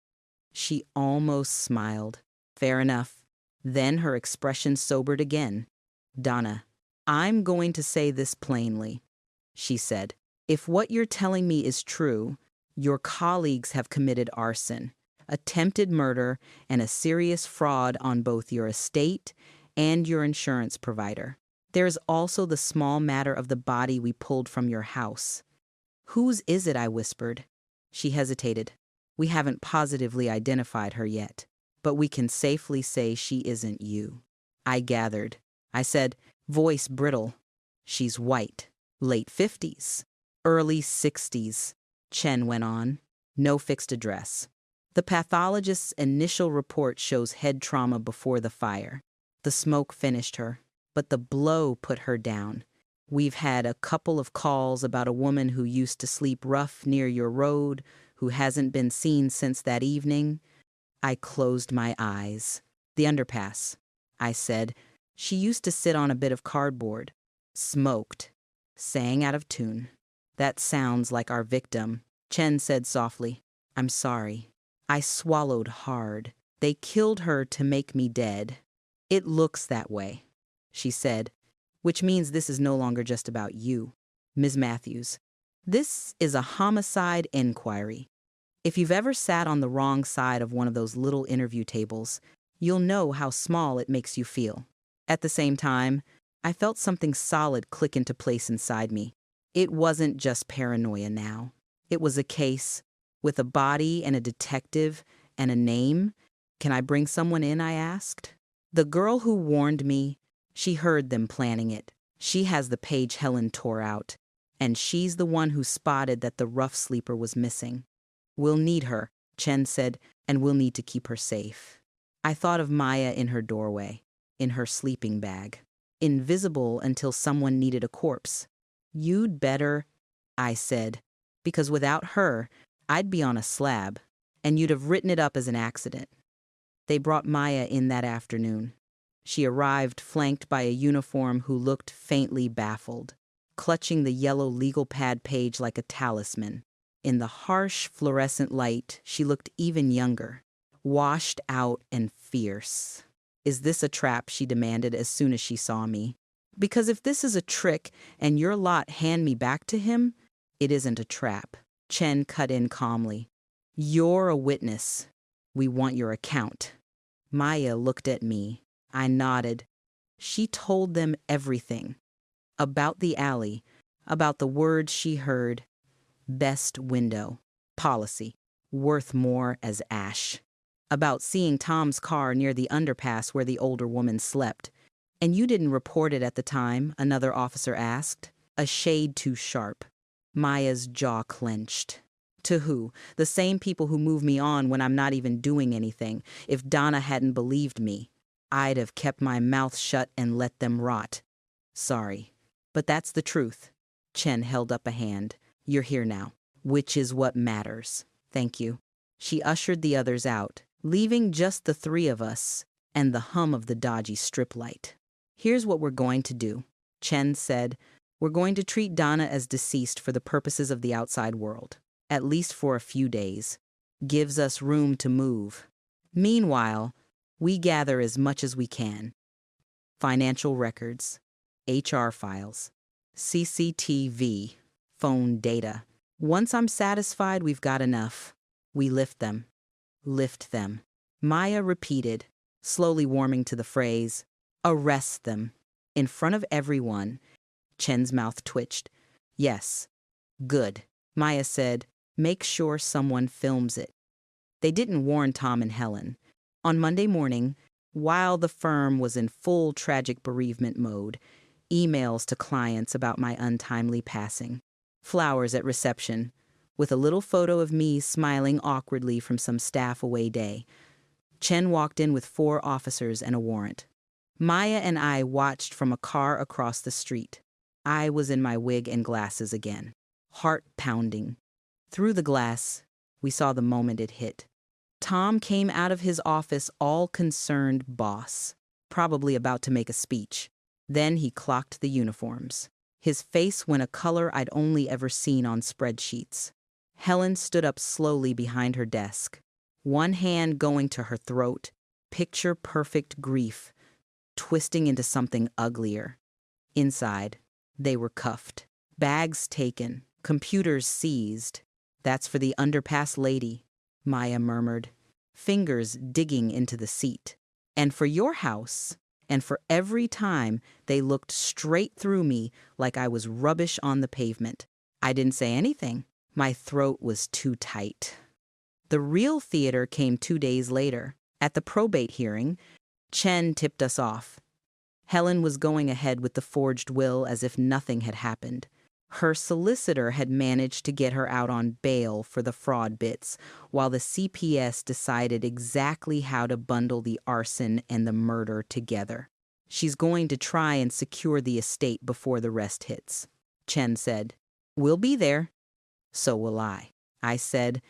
She almost smiled. Fair enough. Then her expression sobered again. Donna, I'm going to say this plainly, she said. If what you're telling me is true, your colleagues have committed arson, attempted murder, and a serious fraud on both your estate and your insurance provider. There is also the small matter of the body we pulled from your house. Whose is it? I whispered. She hesitated. We haven't positively identified her yet, but we can safely say she isn't you. I gathered. I said, voice brittle. She's white, late 50s, early 60s. Chen went on. No fixed address. The pathologist's initial report shows head trauma before the fire. The smoke finished her, but the blow put her down. We've had a couple of calls about a woman who used to sleep rough near your road, who hasn't been seen since that evening. I closed my eyes. The underpass, I said. She used to sit on a bit of cardboard, smoked, sang out of tune. That sounds like our victim, Chen said softly. I'm sorry. I swallowed hard. They killed her to make me dead. It looks that way, she said, which means this is no longer just about you, Ms. Matthews. This is a homicide inquiry. If you've ever sat on the wrong side of one of those little interview tables, you'll know how small it makes you feel. At the same time, I felt something solid click into place inside me. It wasn't just paranoia now. It was a case with a body and a detective and a name. Can I bring someone in? I asked. The girl who warned me, she heard them planning it. She has the page Helen tore out, and she's the one who spotted that the rough sleeper was missing. We'll need her, Chen said, and we'll need to keep her safe. I thought of Maya in her doorway, in her sleeping bag, invisible until someone needed a corpse. You'd better, I said, because without her, I'd be on a slab, and you'd have written it up as an accident. They brought Maya in that afternoon. She arrived flanked by a uniform who looked faintly baffled, clutching the yellow legal pad page like a talisman. In the harsh fluorescent light, she looked even younger, washed out and fierce. Is this a trap? She demanded as soon as she saw me. Because if this is a trick and your lot hand me back to him, it isn't a trap. Chen cut in calmly. You're a witness. We want your account. Maya looked at me. I nodded. She told them everything. About the alley, about the words she heard. Best window. Policy. Worth more as ash. About seeing Tom's car near the underpass where the older woman slept. And you didn't report it at the time, another officer asked. A shade too sharp. Maya's jaw clenched. To who? The same people who move me on when I'm not even doing anything. If Donna hadn't believed me, I'd have kept my mouth shut and let them rot. Sorry, but that's the truth. Chen held up a hand. You're here now, which is what matters. Thank you. She ushered the others out, leaving just the three of us and the hum of the dodgy strip light. Here's what we're going to do, Chen said. We're going to treat Donna as deceased for the purposes of the outside world, at least for a few days. Gives us room to move. Meanwhile, we gather as much as we can. Financial records, HR files, CCTV, phone data. Once I'm satisfied we've got enough, we lift them. Lift them. Maya repeated, slowly warming to the phrase, arrest them. In front of everyone. Chen's mouth twitched. Yes. Good. Maya said, make sure someone films it. They didn't warn Tom and Helen. On Monday morning, while the firm was in full tragic bereavement mode, emails to clients about my untimely passing. Flowers at reception, with a little photo of me smiling awkwardly from some staff away day. Chen walked in with 4 officers and a warrant. Maya and I watched from a car across the street. I was in my wig and glasses again, heart pounding. Through the glass, we saw the moment it hit. Tom came out of his office all concerned boss, probably about to make a speech. Then he clocked the uniforms. His face went a color I'd only ever seen on spreadsheets. Helen stood up slowly behind her desk, one hand going to her throat, picture-perfect grief, twisting into something uglier. Inside, they were cuffed, bags taken, computers seized. "That's for the underpass lady," Maya murmured, fingers digging into the seat. "And for your house." And for every time, they looked straight through me like I was rubbish on the pavement. I didn't say anything. My throat was too tight. The real theater came 2 days later. At the probate hearing, Chen tipped us off. Helen was going ahead with the forged will as if nothing had happened. Her solicitor had managed to get her out on bail for the fraud bits, while the CPS decided exactly how to bundle the arson and the murder together. "She's going to try and secure the estate before the rest hits," Chen said. "We'll be there." "So will I said.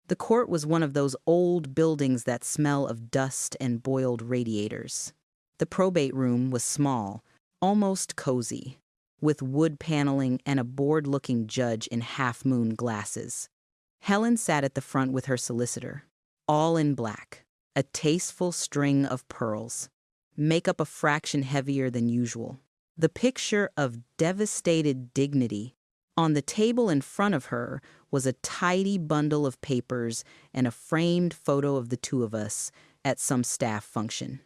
The court was one of those old buildings that smell of dust and boiled radiators. The probate room was small, almost cozy, with wood paneling and a bored-looking judge in half-moon glasses. Helen sat at the front with her solicitor, all in black, a tasteful string of pearls, makeup a fraction heavier than usual. The picture of devastated dignity. On the table in front of her was a tidy bundle of papers and a framed photo of the two of us at some staff function.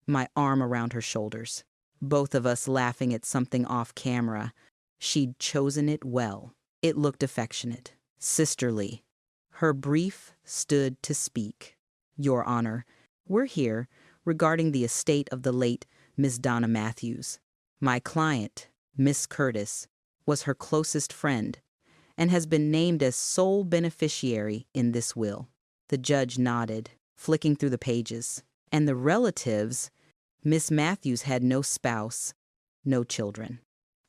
My arm around her shoulders. Both of us laughing at something off camera. She'd chosen it well. It looked affectionate, sisterly. Her brief stood to speak. "Your Honor, we're here regarding the estate of the late Miss Donna Matthews. My client, Miss Curtis, was her closest friend and has been named as sole beneficiary in this will." The judge nodded, flicking through the pages. "And the relatives, Miss Matthews had no spouse, no children.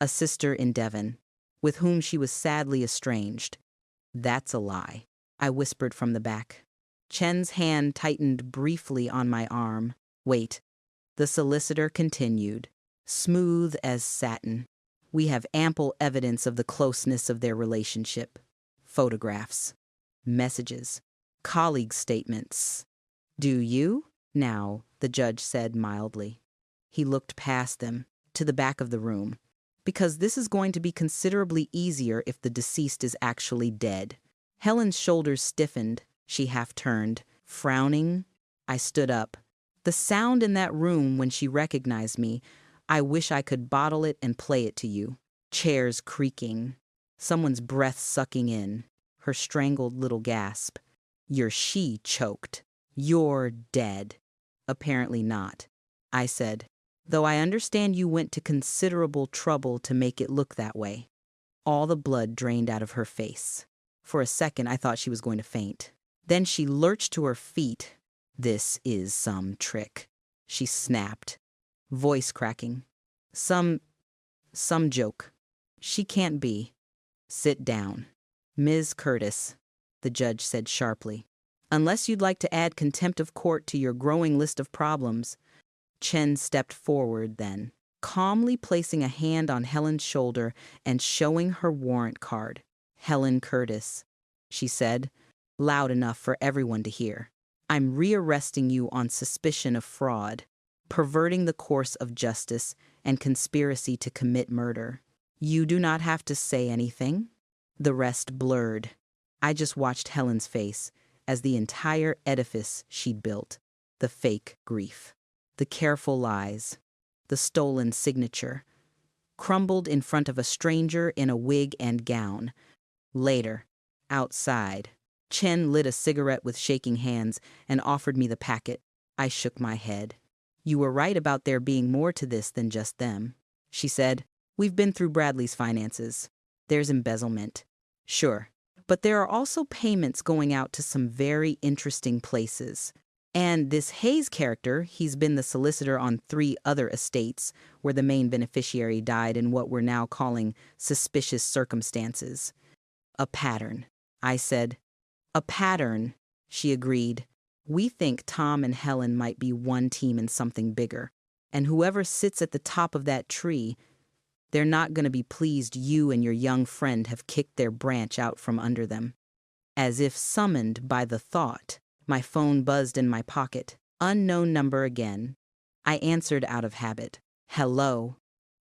A sister in Devon, with whom she was sadly estranged." "That's a lie," I whispered from the back. Chen's hand tightened briefly on my arm. "Wait." The solicitor continued, smooth as satin. "We have ample evidence of the closeness of their relationship. Photographs, messages, colleague statements." "Do you?" "Now," the judge said mildly. He looked past them, to the back of the room. "Because this is going to be considerably easier if the deceased is actually dead." Helen's shoulders stiffened. She half turned, frowning. I stood up. The sound in that room when she recognized me, I wish I could bottle it and play it to you. Chairs creaking, someone's breath sucking in, her strangled little gasp. She choked. "You're dead." "Apparently not," I said, "though I understand you went to considerable trouble to make it look that way." All the blood drained out of her face. For a second, I thought she was going to faint. Then she lurched to her feet. "This is some trick," she snapped, voice cracking. Some joke. She can't be." "Sit down." "Ms. Curtis," the judge said sharply, "unless you'd like to add contempt of court to your growing list of problems." Chen stepped forward then, calmly placing a hand on Helen's shoulder and showing her warrant card. "Helen Curtis," she said, loud enough for everyone to hear. "I'm rearresting you on suspicion of fraud, perverting the course of justice, and conspiracy to commit murder. You do not have to say anything." The rest blurred. I just watched Helen's face as the entire edifice she'd built, the fake grief, the careful lies, the stolen signature, crumbled in front of a stranger in a wig and gown. Later, outside, Chen lit a cigarette with shaking hands and offered me the packet. I shook my head. "You were right about there being more to this than just them," she said. "We've been through Bradley's finances. There's embezzlement. Sure. But there are also payments going out to some very interesting places. And this Hayes character, he's been the solicitor on 3 other estates where the main beneficiary died in what we're now calling suspicious circumstances. A pattern," I said. "A pattern," she agreed, We think Tom and Helen might be one team in something bigger, and whoever sits at the top of that tree, they're not going to be pleased you and your young friend have kicked their branch out from under them. As if summoned by the thought, my phone buzzed in my pocket. Unknown number again. I answered out of habit. Hello,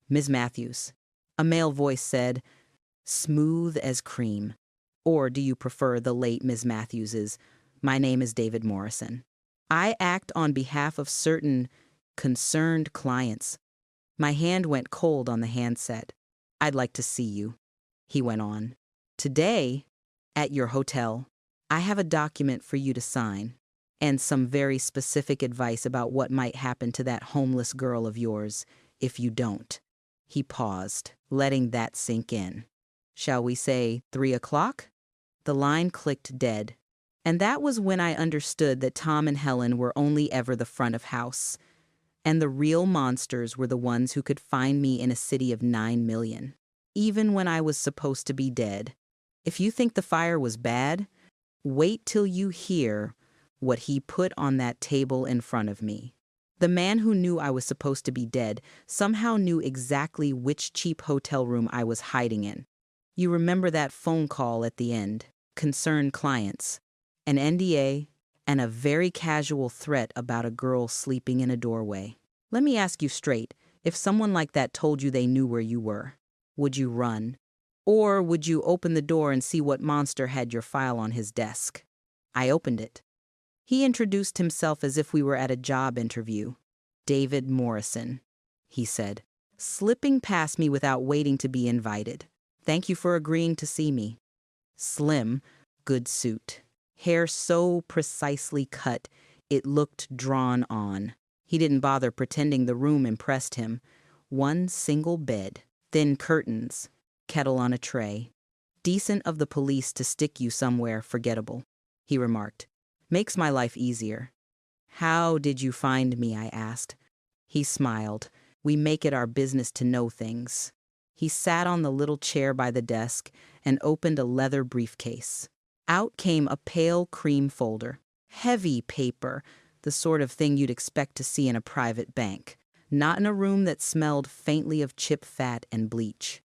Ms. Matthews. A male voice said, smooth as cream. Or do you prefer the late Ms. Matthews's? My name is David Morrison. I act on behalf of certain concerned clients. My hand went cold on the handset. I'd like to see you, he went on. Today, at your hotel, I have a document for you to sign, and some very specific advice about what might happen to that homeless girl of yours if you don't. He paused, letting that sink in. Shall we say 3 o'clock? The line clicked dead, and that was when I understood that Tom and Helen were only ever the front of house, and the real monsters were the ones who could find me in a city of 9 million, even when I was supposed to be dead. If you think the fire was bad, wait till you hear what he put on that table in front of me. The man who knew I was supposed to be dead somehow knew exactly which cheap hotel room I was hiding in. You remember that phone call at the end, concerned clients, an NDA, and a very casual threat about a girl sleeping in a doorway. Let me ask you straight, if someone like that told you they knew where you were, would you run? Or would you open the door and see what monster had your file on his desk? I opened it. He introduced himself as if we were at a job interview. David Morrison, he said, slipping past me without waiting to be invited. Thank you for agreeing to see me. Slim, good suit. Hair so precisely cut, it looked drawn on. He didn't bother pretending the room impressed him. One single bed, thin curtains, kettle on a tray. Decent of the police to stick you somewhere forgettable, he remarked. Makes my life easier. How did you find me, I asked. He smiled. We make it our business to know things. He sat on the little chair by the desk and opened a leather briefcase. Out came a pale cream folder. Heavy paper, the sort of thing you'd expect to see in a private bank, not in a room that smelled faintly of chip fat and bleach.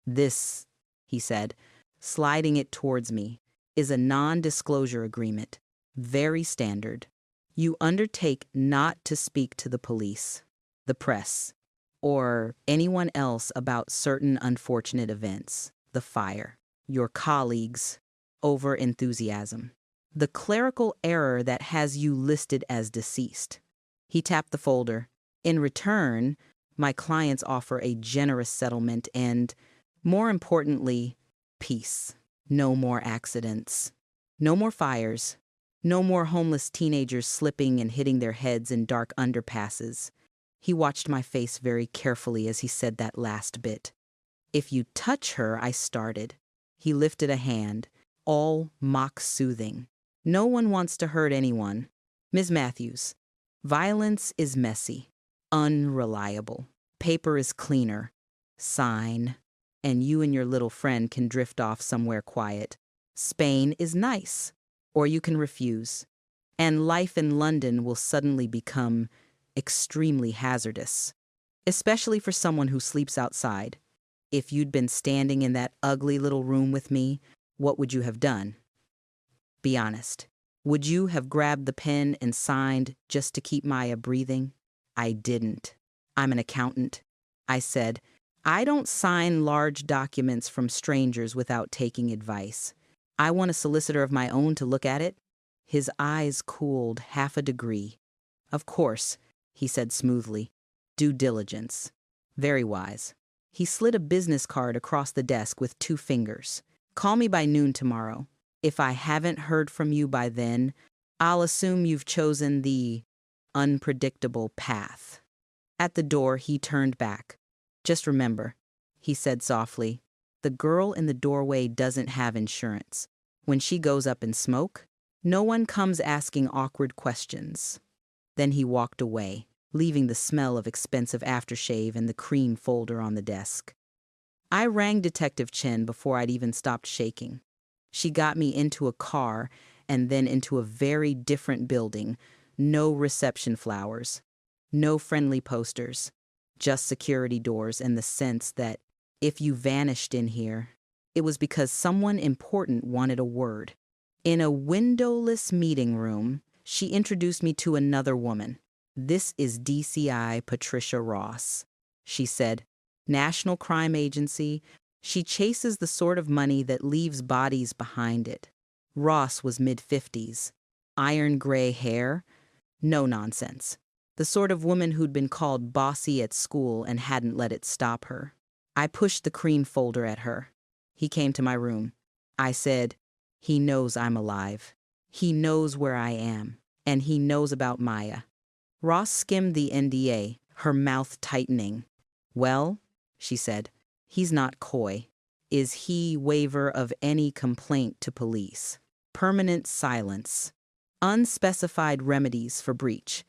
This, he said, sliding it towards me, is a non-disclosure agreement. Very standard. You undertake not to speak to the police, the press, or anyone else about certain unfortunate events, the fire, your colleagues, over-enthusiasm, the clerical error that has you listed as deceased. He tapped the folder. In return, my clients offer a generous settlement and, more importantly, peace. No more accidents. No more fires. No more homeless teenagers slipping and hitting their heads in dark underpasses. He watched my face very carefully as he said that last bit. If you touch her, I started. He lifted a hand, all mock-soothing. No one wants to hurt anyone. Ms. Matthews, violence is messy, unreliable. Paper is cleaner. Sign. And you and your little friend can drift off somewhere quiet. Spain is nice. Or you can refuse. And life in London will suddenly become extremely hazardous, especially for someone who sleeps outside. If you'd been standing in that ugly little room with me, what would you have done? Be honest. Would you have grabbed the pen and signed just to keep Maya breathing? I didn't. I'm an accountant. I said, I don't sign large documents from strangers without taking advice. I want a solicitor of my own to look at it. His eyes cooled half a degree. Of course, he said smoothly. Due diligence. Very wise. He slid a business card across the desk with 2 fingers. Call me by noon tomorrow. If I haven't heard from you by then, I'll assume you've chosen the unpredictable path. At the door, he turned back. Just remember, he said softly, the girl in the doorway doesn't have insurance. When she goes up in smoke, no one comes asking awkward questions. Then he walked away, leaving the smell of expensive aftershave and the cream folder on the desk. I rang Detective Chen before I'd even stopped shaking. She got me into a car, and then into a very different building. No reception flowers, no friendly posters, just security doors and the sense that if you vanished in here, it was because someone important wanted a word. In a windowless meeting room, she introduced me to another woman. "This is DCI Patricia Ross," she said. "National Crime Agency. She chases the sort of money that leaves bodies behind it." Ross was mid-50s. Iron gray hair. No nonsense. The sort of woman who'd been called bossy at school and hadn't let it stop her. I pushed the cream folder at her. He came to my room. I said, "He knows I'm alive. He knows where I am. And he knows about Maya." Ross skimmed the NDA, her mouth tightening. "Well," she said, "he's not coy. Is he waiver of any complaint to police? Permanent silence. Unspecified remedies for breach.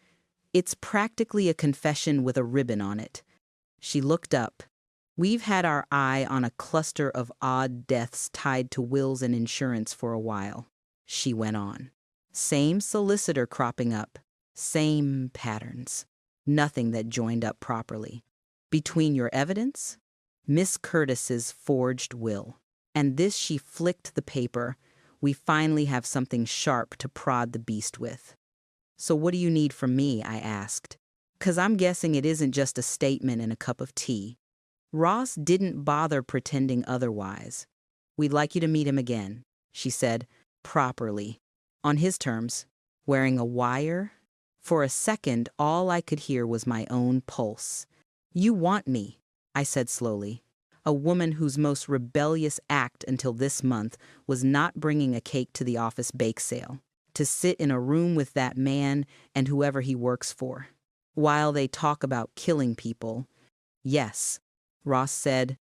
It's practically a confession with a ribbon on it." She looked up. "We've had our eye on a cluster of odd deaths tied to wills and insurance for a while," she went on. "Same solicitor cropping up. Same patterns. Nothing that joined up properly. Between your evidence, Miss Curtis's forged will, and this," she flicked the paper, "we finally have something sharp to prod the beast with." "So what do you need from me?" I asked. "'Cause I'm guessing it isn't just a statement and a cup of tea." Ross didn't bother pretending otherwise. "We'd like you to meet him again," she said, "properly. On his terms. Wearing a wire?" For a second, all I could hear was my own pulse. "You want me," I said slowly. "A woman whose most rebellious act until this month was not bringing a cake to the office bake sale. To sit in a room with that man and whoever he works for, while they talk about killing people." "Yes," Ross said,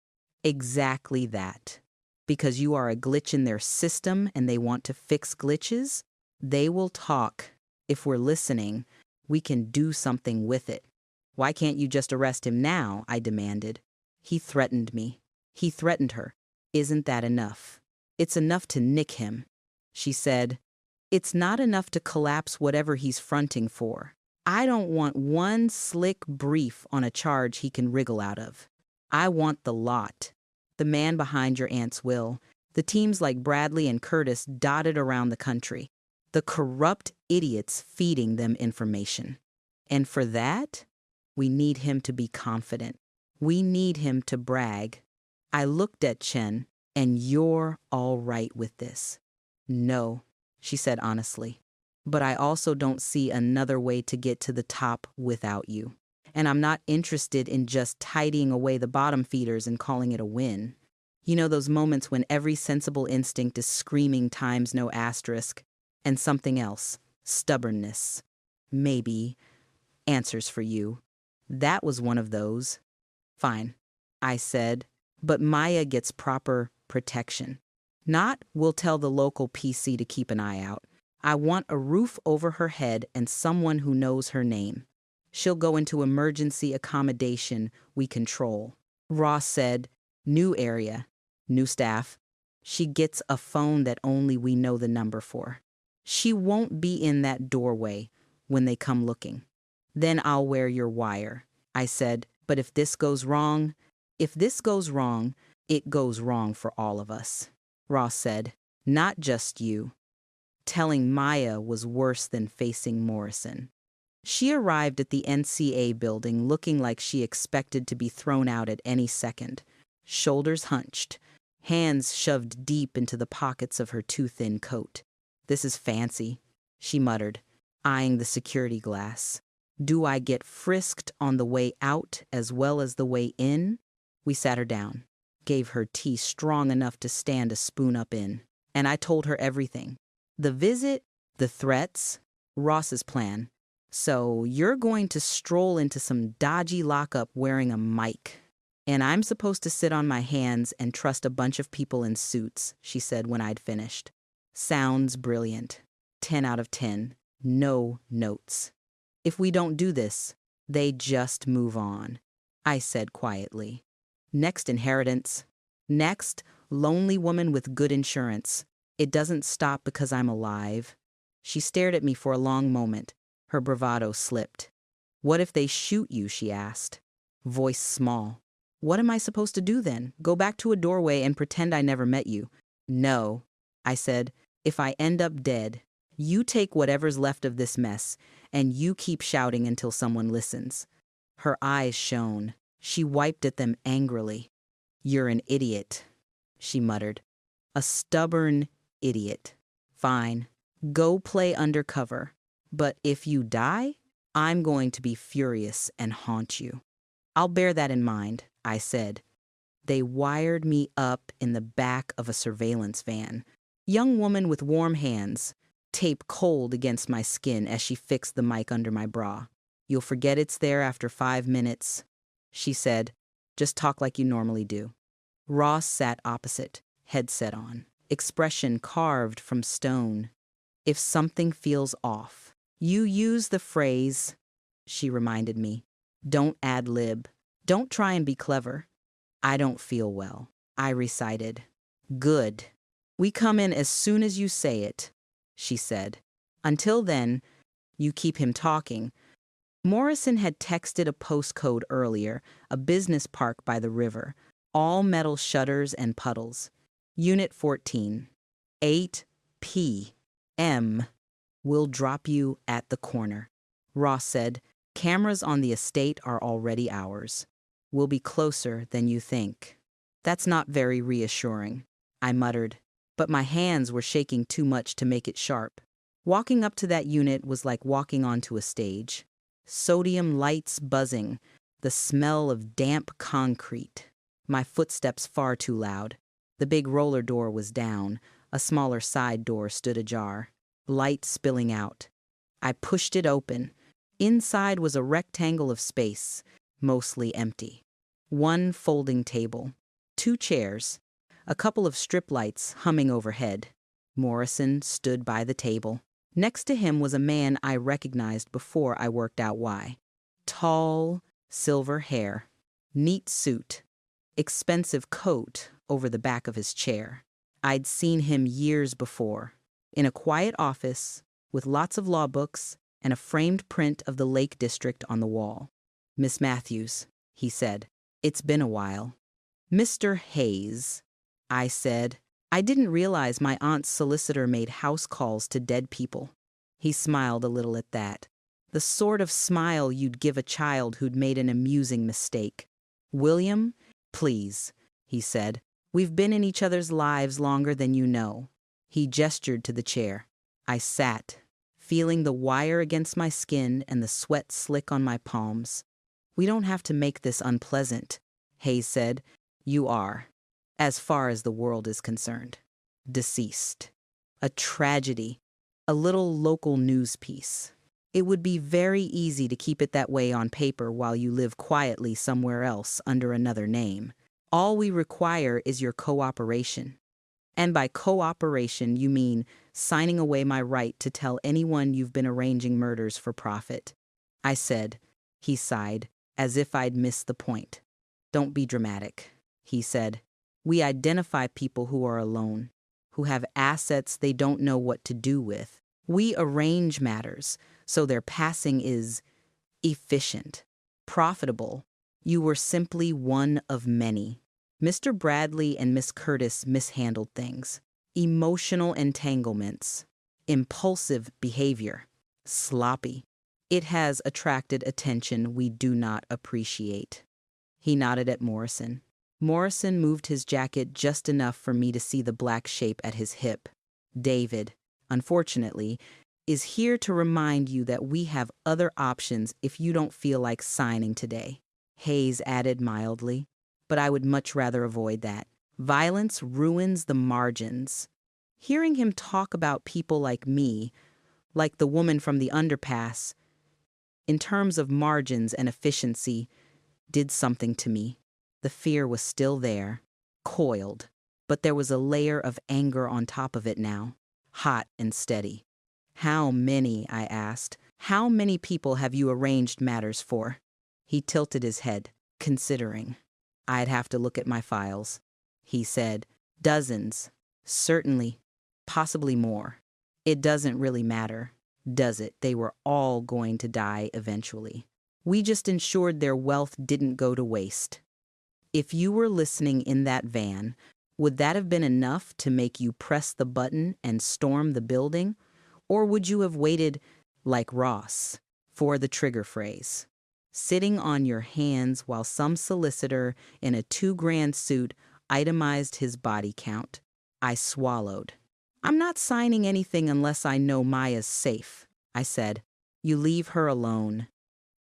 "exactly that. Because you are a glitch in their system and they want to fix glitches, they will talk. If we're listening, we can do something with it." "Why can't you just arrest him now?" I demanded. "He threatened me." He threatened her. "Isn't that enough?" "It's enough to nick him," she said. "It's not enough to collapse whatever he's fronting for. I don't want one slick brief on a charge he can wriggle out of. I want the lot. The man behind your aunt's will, the teams like Bradley and Curtis dotted around the country, the corrupt idiots feeding them information. And for that, we need him to be confident. We need him to brag." I looked at Chen. "And you're all right with this?" "No," she said honestly. "But I also don't see another way to get to the top without you. And I'm not interested in just tidying away the bottom feeders and calling it a win. You know those moments when every sensible instinct is screaming times no asterisk, and something else, stubbornness, maybe, answers for you. That was one of those." "Fine," I said, "but Maya gets proper protection. Not, we'll tell the local PC to keep an eye out. I want a roof over her head and someone who knows her name. She'll go into emergency accommodation we control." Ross said, "New area, new staff. She gets a phone that only we know the number for. She won't be in that doorway when they come looking." "Then I'll wear your wire," I said. "But if this goes wrong, it goes wrong for all of us." Ross said, "Not just you." Telling Maya was worse than facing Morrison. She arrived at the NCA building looking like she expected to be thrown out at any second. Shoulders hunched, hands shoved deep into the pockets of her too-thin coat. "This is fancy," she muttered, eyeing the security glass. "Do I get frisked on the way out as well as the way in?" We sat her down, gave her tea strong enough to stand a spoon up in, and I told her everything. The visit, the threats, Ross's plan. "So you're going to stroll into some dodgy lockup wearing a mic. And I'm supposed to sit on my hands and trust a bunch of people in suits," she said when I'd finished. "Sounds brilliant. 10 out of 10. No notes. If we don't do this, they just move on," I said quietly. "Next inheritance. Next, lonely woman with good insurance. It doesn't stop because I'm alive. She stared at me for a long moment. Her bravado slipped. What if they shoot you, she asked. Voice small. What am I supposed to do then? Go back to a doorway and pretend I never met you? No, I said. If I end up dead, you take whatever's left of this mess, and you keep shouting until someone listens. Her eyes shone. She wiped at them angrily. You're an idiot, she muttered. A stubborn idiot. Fine. Go play undercover. But if you die, I'm going to be furious and haunt you. I'll bear that in mind, I said. They wired me up in the back of a surveillance van. Young woman with warm hands, tape cold against my skin as she fixed the mic under my bra. You'll forget it's there after 5 minutes, she said. Just talk like you normally do. Ross sat opposite, headset on, expression carved from stone. If something feels off, you use the phrase, she reminded me. Don't ad-lib. Don't try and be clever. I don't feel well, I recited. Good. We come in as soon as you say it, she said. Until then, you keep him talking. Morrison had texted a postcode earlier, a business park by the river, all metal shutters and puddles. Unit 14. 8 p.m. We'll drop you at the corner. Ross said, cameras on the estate are already ours. We'll be closer than you think. That's not very reassuring, I muttered, but my hands were shaking too much to make it sharp. Walking up to that unit was like walking onto a stage. Sodium lights buzzing, the smell of damp concrete. My footsteps far too loud. The big roller door was down. A smaller side door stood ajar, light spilling out. I pushed it open. Inside was a rectangle of space, mostly empty. One folding table, 2 chairs, a couple of strip lights humming overhead. Morrison stood by the table. Next to him was a man I recognized before I worked out why. Tall, silver hair, neat suit, expensive coat over the back of his chair. I'd seen him years before, in a quiet office with lots of law books and a framed print of the Lake District on the wall. Miss Matthews, he said. It's been a while. Mr. Hayes, I said. I didn't realize my aunt's solicitor made house calls to dead people. He smiled a little at that. The sort of smile you'd give a child who'd made an amusing mistake. William, please, he said. We've been in each other's lives longer than you know. He gestured to the chair. I sat, feeling the wire against my skin and the sweat slick on my palms. We don't have to make this unpleasant, Hayes said. You are, as far as the world is concerned. Deceased. A tragedy. A little local news piece. It would be very easy to keep it that way on paper while you live quietly somewhere else under another name. All we require is your cooperation. And by cooperation, you mean signing away my right to tell anyone you've been arranging murders for profit. I said. He sighed, as if I'd missed the point. Don't be dramatic, he said. We identify people who are alone, who have assets they don't know what to do with. We arrange matters so their passing is efficient, profitable. You were simply one of many. Mr. Bradley and Miss Curtis mishandled things. Emotional entanglements, impulsive behavior, sloppy. It has attracted attention we do not appreciate. He nodded at Morrison. Morrison moved his jacket just enough for me to see the black shape at his hip. David, unfortunately, is here to remind you that we have other options if you don't feel like signing today. Hayes added mildly, but I would much rather avoid that. Violence ruins the margins. Hearing him talk about people like me, like the woman from the underpass, in terms of margins and efficiency, did something to me. The fear was still there, coiled, but there was a layer of anger on top of it now, hot and steady. How many, I asked, how many people have you arranged matters for? He tilted his head, considering. I'd have to look at my files. He said, dozens, certainly, possibly more. It doesn't really matter, does it? They were all going to die eventually. We just ensured their wealth didn't go to waste. If you were listening in that van, would that have been enough to make you press the button and storm the building? Or would you have waited, like Ross, for the trigger phrase? Sitting on your hands while some solicitor in a $2,000 suit itemized his body count. I swallowed. I'm not signing anything unless I know Maya's safe, I said. You leave her alone.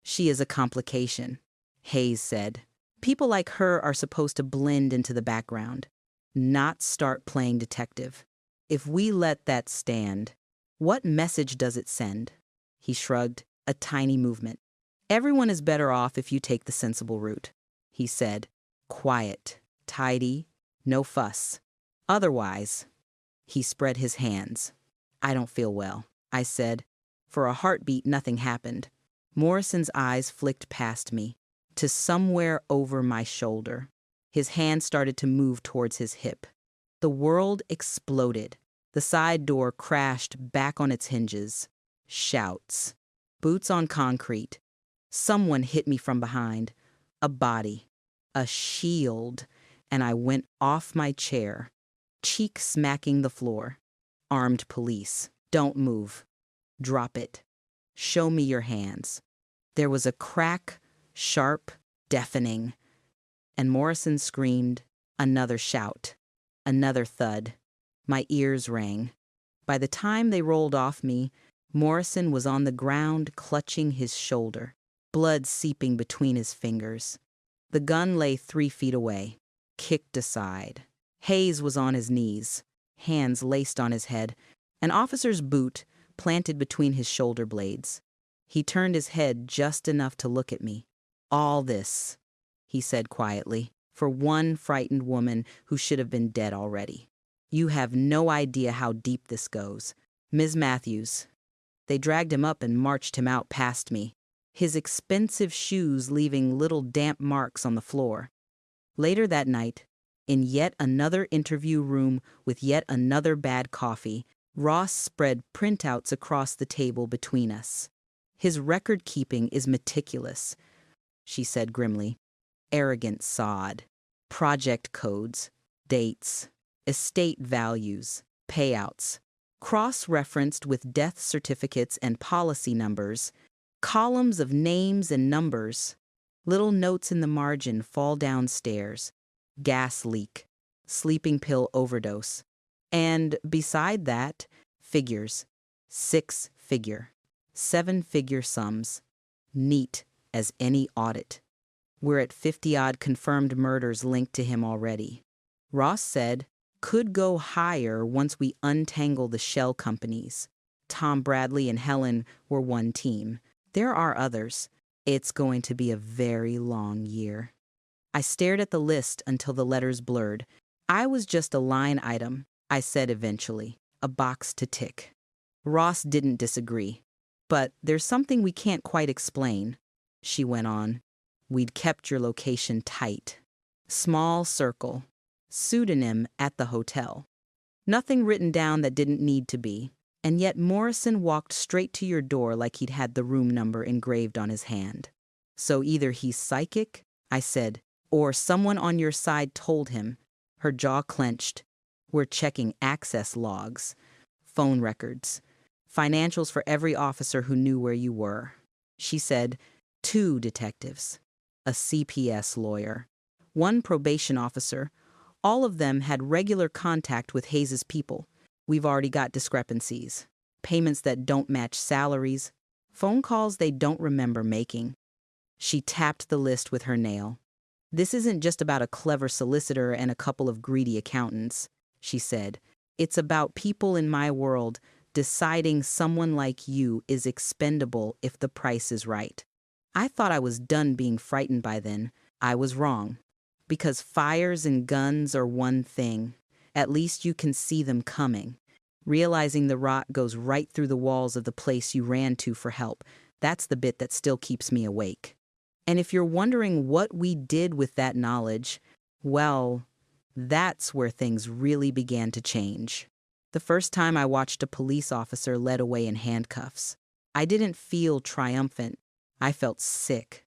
She is a complication, Hayes said. People like her are supposed to blend into the background, not start playing detective. If we let that stand, what message does it send? He shrugged, a tiny movement. Everyone is better off if you take the sensible route, he said. Quiet, tidy, no fuss. Otherwise, he spread his hands. I don't feel well, I said. For a heartbeat, nothing happened. Morrison's eyes flicked past me, to somewhere over my shoulder. His hand started to move towards his hip. The world exploded. The side door crashed back on its hinges. Shouts. Boots on concrete. Someone hit me from behind. A body. A shield. And I went off my chair, cheek smacking the floor. Armed police. Don't move. Drop it. Show me your hands. There was a crack, sharp, deafening. And Morrison screamed. Another shout. Another thud. My ears rang. By the time they rolled off me, Morrison was on the ground clutching his shoulder, blood seeping between his fingers. The gun lay 3 feet away, kicked aside. Hayes was on his knees, hands laced on his head, an officer's boot planted between his shoulder blades. He turned his head just enough to look at me. All this, he said quietly, for one frightened woman who should have been dead already. You have no idea how deep this goes. Ms. Matthews. They dragged him up and marched him out past me, his expensive shoes leaving little damp marks on the floor. Later that night, in yet another interview room with yet another bad coffee, Ross spread printouts across the table between us. His record-keeping is meticulous, she said grimly. Arrogant sod. Project codes, dates, estate values, payouts, cross-referenced with death certificates and policy numbers, columns of names and numbers. Little notes in the margin fall downstairs. Gas leak, sleeping pill overdose. And beside that, figures. 6-figure, 7-figure sums. Neat as any audit. We're at 50-odd confirmed murders linked to him already. Ross said, could go higher once we untangle the shell companies. Tom Bradley and Helen were one team. There are others. It's going to be a very long year. I stared at the list until the letters blurred. I was just a line item, I said eventually, a box to tick. Ross didn't disagree. But there's something we can't quite explain, she went on. We'd kept your location tight. Small circle. Pseudonym at the hotel. Nothing written down that didn't need to be. And yet Morrison walked straight to your door like he'd had the room number engraved on his hand. So either he's psychic, I said, or someone on your side told him. Her jaw clenched. We're checking access logs, phone records, financials for every officer who knew where you were. She said, 2 detectives, a CPS lawyer, 1 probation officer. All of them had regular contact with Hayes's people. We've already got discrepancies, payments that don't match salaries, phone calls they don't remember making. She tapped the list with her nail. This isn't just about a clever solicitor and a couple of greedy accountants, she said. It's about people in my world deciding someone like you is expendable if the price is right. I thought I was done being frightened by then. I was wrong. Because fires and guns are one thing. At least you can see them coming. Realizing the rot goes right through the walls of the place you ran to for help. That's the bit that still keeps me awake. And if you're wondering what we did with that knowledge, well, that's where things really began to change. The first time I watched a police officer led away in handcuffs, I didn't feel triumphant. I felt sick.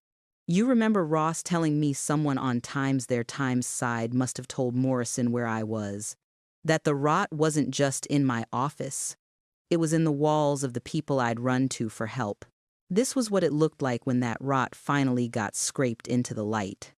You remember Ross telling me someone on Their Times side must have told Morrison where I was. That the rot wasn't just in my office. It was in the walls of the people I'd run to for help. This was what it looked like when that rot finally got scraped into the light.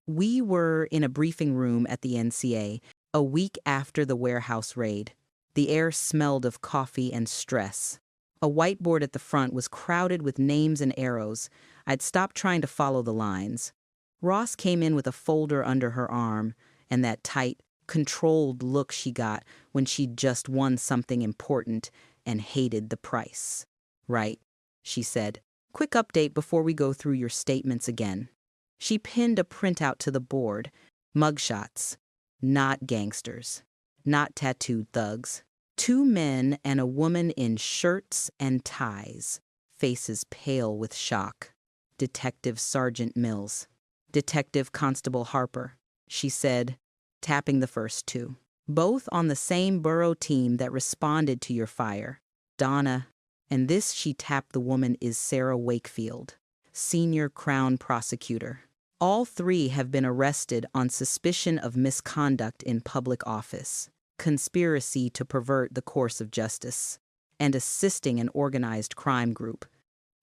We were in a briefing room at the NCA, a week after the warehouse raid. The air smelled of coffee and stress. A whiteboard at the front was crowded with names and arrows. I'd stopped trying to follow the lines. Ross came in with a folder under her arm, and that tight, controlled look she got when she'd just won something important and hated the price. Right, she said. Quick update before we go through your statements again. She pinned a printout to the board. Mugshots. Not gangsters. Not tattooed thugs. 2 men and a woman in shirts and ties, faces pale with shock. Detective Sergeant Mills. Detective Constable Harper, she said, tapping the first 2. Both on the same borough team that responded to your fire. Donna, and this she tapped the woman is Sarah Wakefield, senior Crown prosecutor. All 3 have been arrested on suspicion of misconduct in public office, conspiracy to pervert the course of justice, and assisting an organized crime group.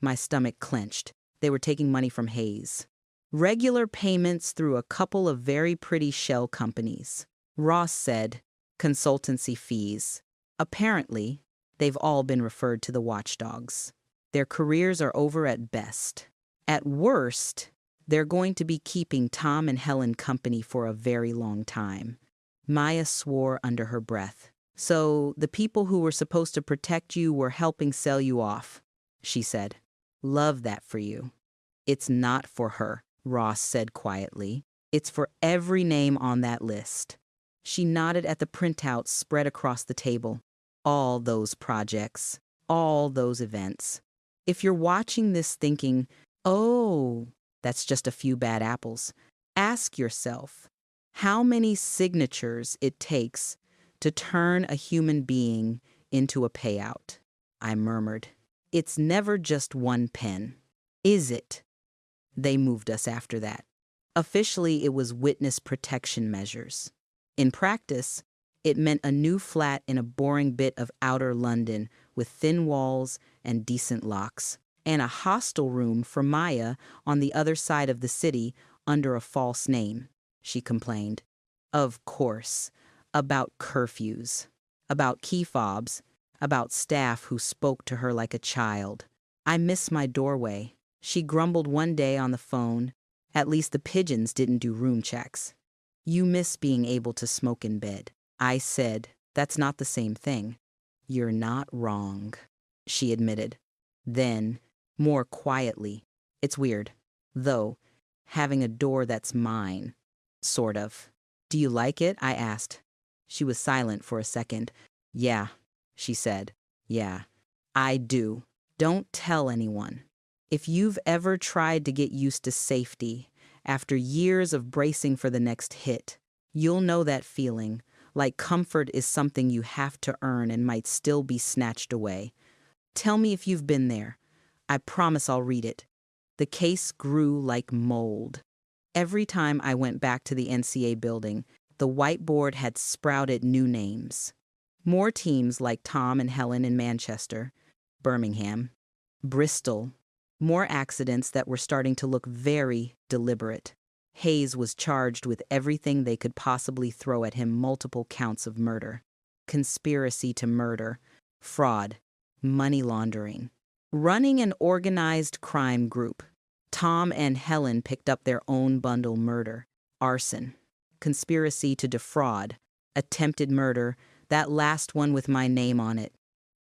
My stomach clenched. They were taking money from Hayes. Regular payments through a couple of very pretty shell companies. Ross said, consultancy fees. Apparently, they've all been referred to the watchdogs. Their careers are over at best. At worst, they're going to be keeping Tom and Helen company for a very long time. Maya swore under her breath. So the people who were supposed to protect you were helping sell you off, she said. Love that for you. It's not for her, Ross said quietly. It's for every name on that list. She nodded at the printouts spread across the table. All those projects, all those events. If you're watching this thinking, oh, that's just a few bad apples, ask yourself how many signatures it takes to turn a human being into a payout. I murmured. It's never just one pen, is it? They moved us after that. Officially, it was witness protection measures. In practice, it meant a new flat in a boring bit of outer London with thin walls and decent locks, and a hostel room for Maya on the other side of the city under a false name, she complained. Of course, about curfews, about key fobs, about staff who spoke to her like a child. I miss my doorway, she grumbled one day on the phone. At least the pigeons didn't do room checks. You miss being able to smoke in bed. I said, that's not the same thing. You're not wrong, she admitted. Then, more quietly, it's weird, though, having a door that's mine, sort of. Do you like it? I asked. She was silent for a second. Yeah, she said. Yeah, I do. Don't tell anyone. If you've ever tried to get used to safety after years of bracing for the next hit, you'll know that feeling, like comfort is something you have to earn and might still be snatched away. Tell me if you've been there. I promise I'll read it. The case grew like mold. Every time I went back to the NCA building, the whiteboard had sprouted new names. More teams like Tom and Helen in Manchester, Birmingham, Bristol. More accidents that were starting to look very deliberate. Hayes was charged with everything they could possibly throw at him, multiple counts of murder, conspiracy to murder, fraud, money laundering, running an organized crime group. Tom and Helen picked up their own bundle: murder, arson, conspiracy to defraud, attempted murder, that last one with my name on it.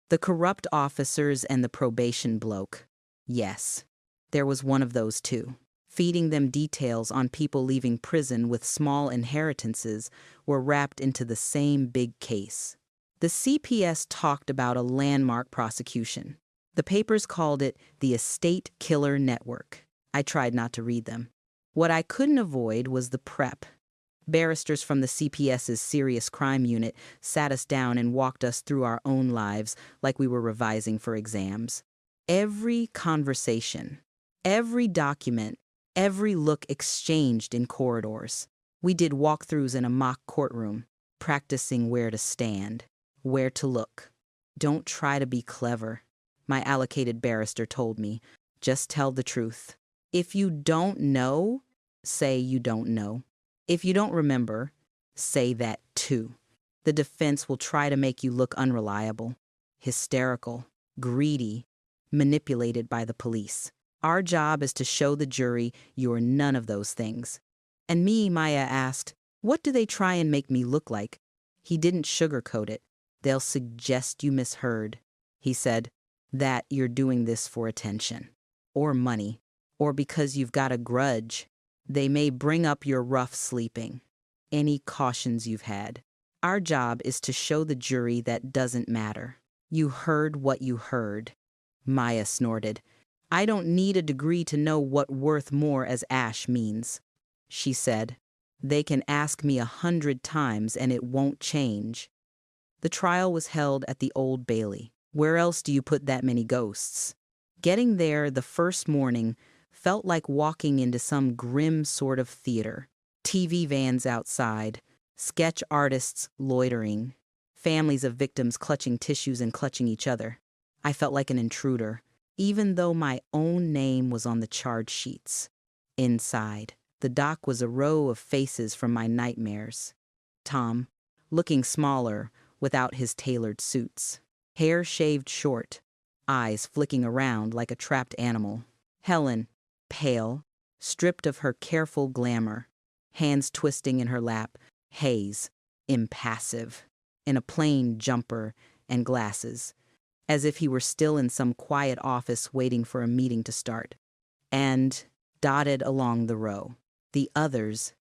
The corrupt officers and the probation bloke. Yes, there was one of those too. Feeding them details on people leaving prison with small inheritances were wrapped into the same big case. The CPS talked about a landmark prosecution. The papers called it the Estate Killer Network. I tried not to read them. What I couldn't avoid was the prep. Barristers from the CPS's Serious Crime Unit sat us down and walked us through our own lives like we were revising for exams. Every conversation, every document, every look exchanged in corridors. We did walkthroughs in a mock courtroom, practicing where to stand, where to look. Don't try to be clever, my allocated barrister told me. Just tell the truth. If you don't know, say you don't know. If you don't remember, say that too. The defense will try to make you look unreliable, hysterical, greedy, manipulated by the police. Our job is to show the jury you're none of those things. And me, Maya asked, what do they try and make me look like? He didn't sugarcoat it. They'll suggest you misheard. He said, that you're doing this for attention, or money, or because you've got a grudge. They may bring up your rough sleeping, any cautions you've had. Our job is to show the jury that doesn't matter. You heard what you heard. Maya snorted. I don't need a degree to know what worth more as ash means. She said, they can ask me 100 times and it won't change. The trial was held at the Old Bailey. Where else do you put that many ghosts? Getting there the first morning felt like walking into some grim sort of theater. TV vans outside, sketch artists loitering, families of victims clutching tissues and clutching each other. I felt like an intruder, even though my own name was on the charge sheets. Inside, the dock was a row of faces from my nightmares. Tom, looking smaller without his tailored suits. Hair shaved short, eyes flicking around like a trapped animal. Helen, pale, stripped of her careful glamour, hands twisting in her lap. Hayes, impassive, in a plain jumper and glasses, as if he were still in some quiet office waiting for a meeting to start. And, dotted along the row, the others,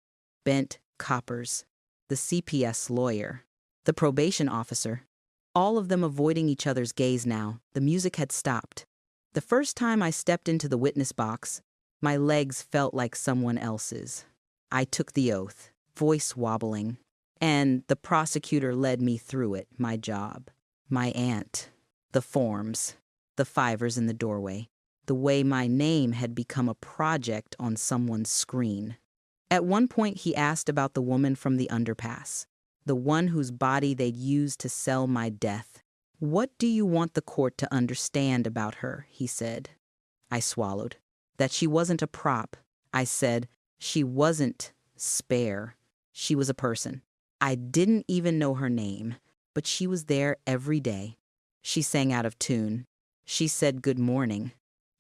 bent coppers, the CPS lawyer, the probation officer, all of them avoiding each other's gaze now. The music had stopped. The first time I stepped into the witness box, my legs felt like someone else's. I took the oath, voice wobbling, and the prosecutor led me through it, my job, my aunt, the forms, the fivers in the doorway, the way my name had become a project on someone's screen. At one point, he asked about the woman from the underpass, the one whose body they'd used to sell my death. What do you want the court to understand about her? He said. I swallowed. That she wasn't a prop. I said, she wasn't spare. She was a person. I didn't even know her name, but she was there every day. She sang out of tune. She said good morning.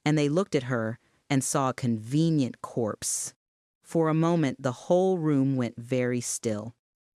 And they looked at her and saw a convenient corpse. For a moment, the whole room went very still.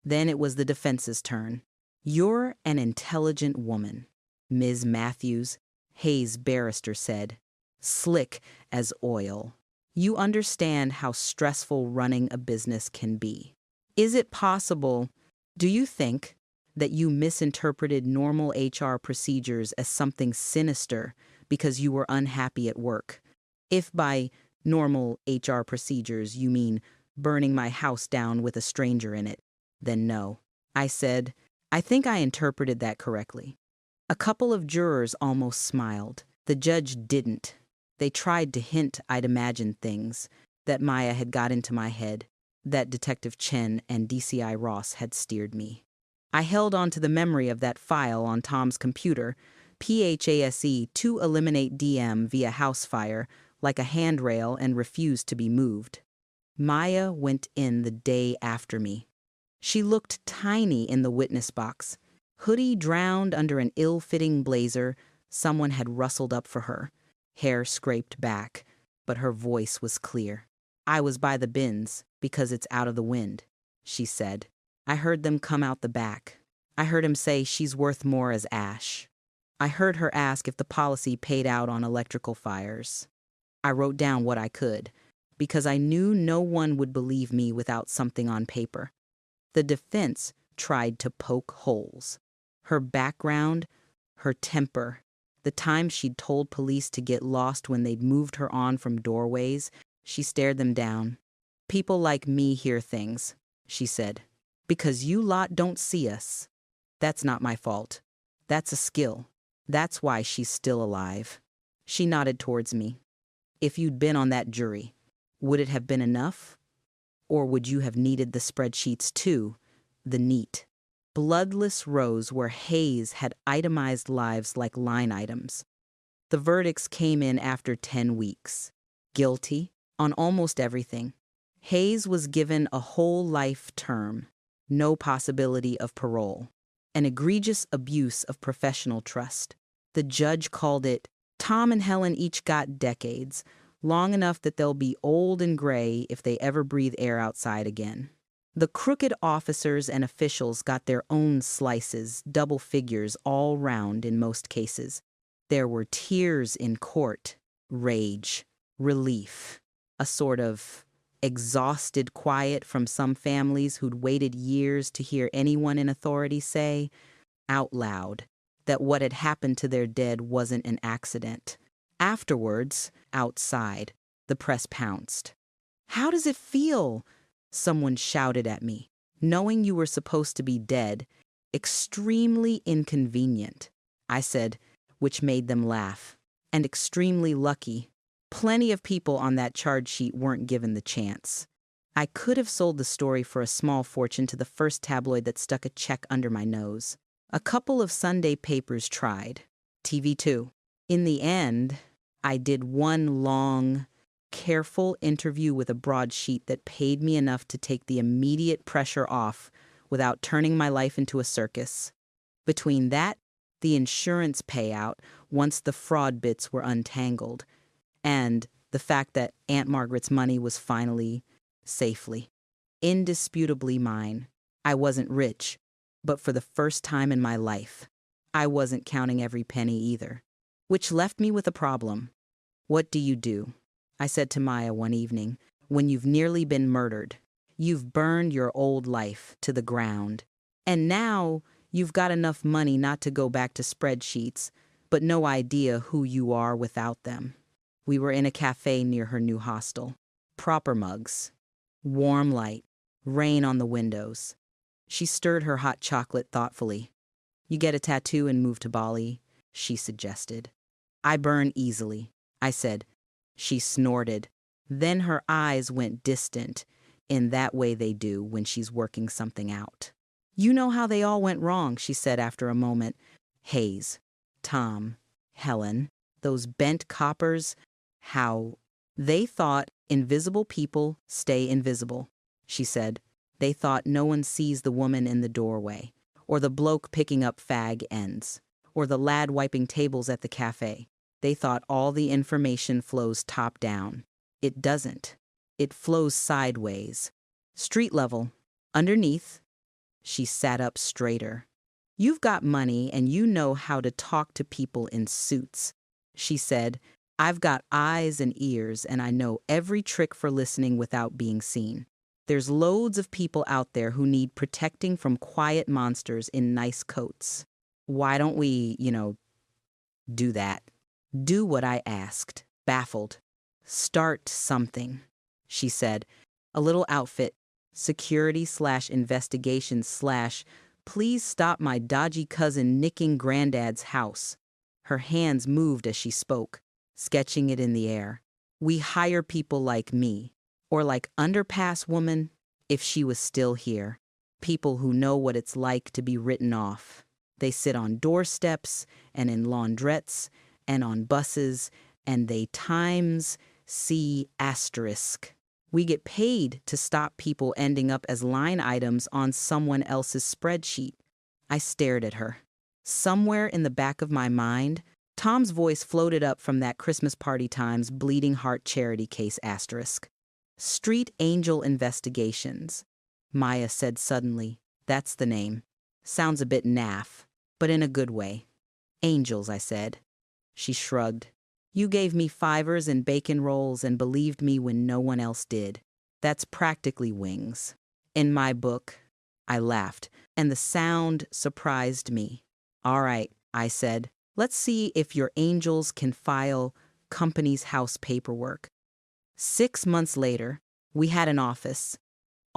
Then it was the defense's turn. You're an intelligent woman, Ms. Matthews, Hayes' barrister said. Slick as oil. You understand how stressful running a business can be. Is it possible, do you think, that you misinterpreted normal HR procedures as something sinister because you were unhappy at work? If by normal HR procedures you mean burning my house down with a stranger in it, then no. I said, I think I interpreted that correctly. A couple of jurors almost smiled. The judge didn't. They tried to hint I'd imagined things, that Maya had got into my head, that Detective Chen and DCI Ross had steered me. I held on to the memory of that file on Tom's computer, PHASE to eliminate DM via house fire, like a handrail and refused to be moved. Maya went in the day after me. She looked tiny in the witness box, hoodie drowned under an ill-fitting blazer someone had rustled up for her, hair scraped back, but her voice was clear. I was by the bins because it's out of the wind, she said. I heard them come out the back. I heard him say she's worth more as ash. I heard her ask if the policy paid out on electrical fires. I wrote down what I could, because I knew no one would believe me without something on paper. The defense tried to poke holes. Her background, her temper, the time she'd told police to get lost when they'd moved her on from doorways, she stared them down. People like me hear things. she said. Because you lot don't see us. That's not my fault. That's a skill. That's why she's still alive. She nodded towards me. If you'd been on that jury, would it have been enough? Or would you have needed the spreadsheets too, the neat, bloodless rows where Hayes had itemized lives like line items? The verdicts came in after 10 weeks. Guilty on almost everything. Hayes was given a whole life term, no possibility of parole, an egregious abuse of professional trust. The judge called it, Tom and Helen each got decades, long enough that they'll be old and gray if they ever breathe air outside again. The crooked officers and officials got their own slices, double figures all round in most cases. There were tears in court, rage, relief, a sort of exhausted quiet from some families who'd waited years to hear anyone in authority say, out loud, that what had happened to their dead wasn't an accident. Afterwards, outside, the press pounced. How does it feel? Someone shouted at me. Knowing you were supposed to be dead, extremely inconvenient, I said, which made them laugh. And extremely lucky. Plenty of people on that charge sheet weren't given the chance. I could have sold the story for a small fortune to the first tabloid that stuck a check under my nose. A couple of Sunday papers tried. TV too. In the end, I did one long, careful interview with a broadsheet that paid me enough to take the immediate pressure off without turning my life into a circus. Between that, the insurance payout once the fraud bits were untangled, and the fact that Aunt Margaret's money was finally, safely, indisputably mine. I wasn't rich, but for the first time in my life, I wasn't counting every penny either, which left me with a problem. What do you do? I said to Maya one evening, when you've nearly been murdered. You've burned your old life to the ground, and now you've got enough money not to go back to spreadsheets, but no idea who you are without them. We were in a cafe near her new hostel. Proper mugs. Warm light. Rain on the windows. She stirred her hot chocolate thoughtfully. You get a tattoo and move to Bali, she suggested. I burn easily, I said. She snorted. Then her eyes went distant, in that way they do when she's working something out. You know how they all went wrong, she said after a moment. Hayes, Tom, Helen, those bent coppers, how they thought invisible people stay invisible, she said. They thought no one sees the woman in the doorway, or the bloke picking up fag ends, or the lad wiping tables at the cafe. They thought all the information flows top down. It doesn't. It flows sideways. Street level. Underneath. She sat up straighter. You've got money and you know how to talk to people in suits, she said. I've got eyes and ears and I know every trick for listening without being seen. There's loads of people out there who need protecting from quiet monsters in nice coats. Why don't we, do that? Do what I asked, baffled. Start something, she said. A little outfit, security/investigation/ please stop my dodgy cousin nicking Granddad's house. Her hands moved as she spoke, sketching it in the air. We hire people like me, or like Underpass Woman, if she was still here. People who know what it's like to be written off. They sit on doorsteps and in laundrettes and on buses, and they times see asterisk. We get paid to stop people ending up as line items on someone else's spreadsheet. I stared at her. Somewhere in the back of my mind, Tom's voice floated up from that Christmas party times bleeding heart charity case asterisk. Street Angel Investigations, Maya said suddenly. That's the name. Sounds a bit naff, but in a good way. Angels, I said. She shrugged. You gave me fivers and bacon rolls and believed me when no one else did. That's practically wings. In my book, I laughed, and the sound surprised me. All right, I said. Let's see if your angels can file company's house paperwork. 6 months later, we had an office.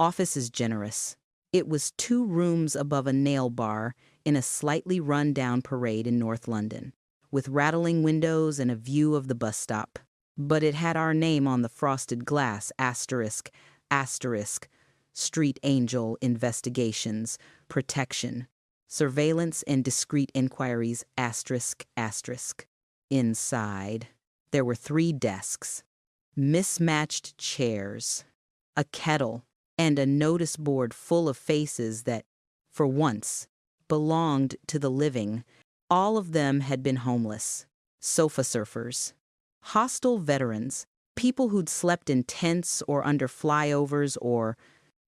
Office is generous. It was 2 rooms above a nail bar in a slightly run-down parade in North London, with rattling windows and a view of the bus stop. But it had our name on the frosted glass, asterisk, asterisk, street angel investigations, protection, surveillance and discreet inquiries, asterisk, asterisk. Inside, there were 3 desks, mismatched chairs, a kettle, and a notice board full of faces that, for once, belonged to the living. All of them had been homeless, sofa surfers, hostile veterans, people who'd slept in tents or under flyovers or,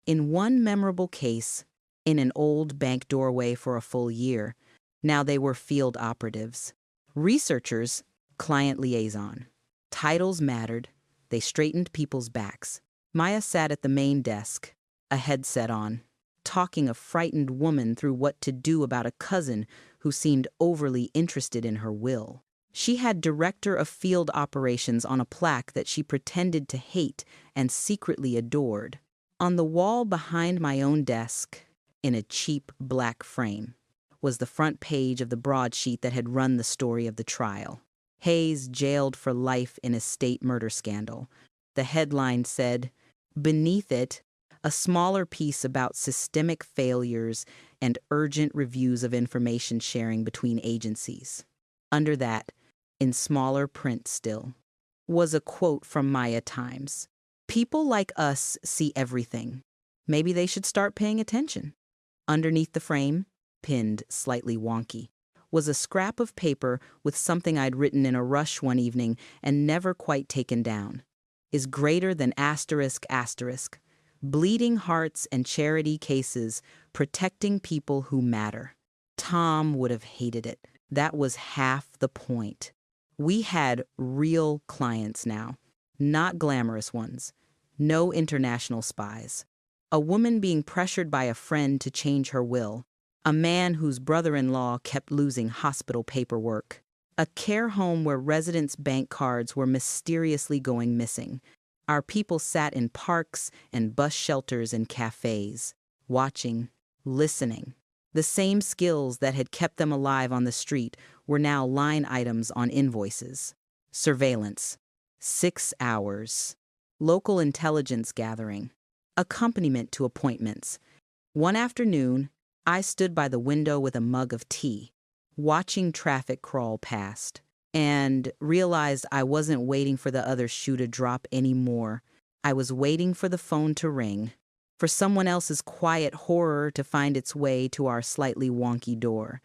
in one memorable case, in an old bank doorway for a full year. Now they were field operatives. Researchers, client liaison. Titles mattered. They straightened people's backs. Maya sat at the main desk, a headset on, talking a frightened woman through what to do about a cousin who seemed overly interested in her will. She had Director of Field Operations on a plaque that she pretended to hate and secretly adored. On the wall behind my own desk, in a cheap black frame, was the front page of the broadsheet that had run the story of the trial. Hayes jailed for life in a state murder scandal. The headline said, beneath it, a smaller piece about systemic failures and urgent reviews of information sharing between agencies. Under that, in smaller print still, was a quote from Maya Times. People like us see everything. Maybe they should start paying attention. Underneath the frame, pinned slightly wonky, was a scrap of paper with something I'd written in a rush one evening and never quite taken down. Is greater than asterisk asterisk. Bleeding hearts and charity cases protecting people who matter. Tom would have hated it. That was half the point. We had real clients now, not glamorous ones. No international spies. A woman being pressured by a friend to change her will. A man whose brother-in-law kept losing hospital paperwork. A care home where residents' bank cards were mysteriously going missing. Our people sat in parks and bus shelters and cafes, watching, listening. The same skills that had kept them alive on the street were now line items on invoices. Surveillance. 6 hours. Local intelligence gathering. Accompaniment to appointments. One afternoon, I stood by the window with a mug of tea, watching traffic crawl past, and realized I wasn't waiting for the other shoe to drop anymore. I was waiting for the phone to ring, for someone else's quiet horror to find its way to our slightly wonky door.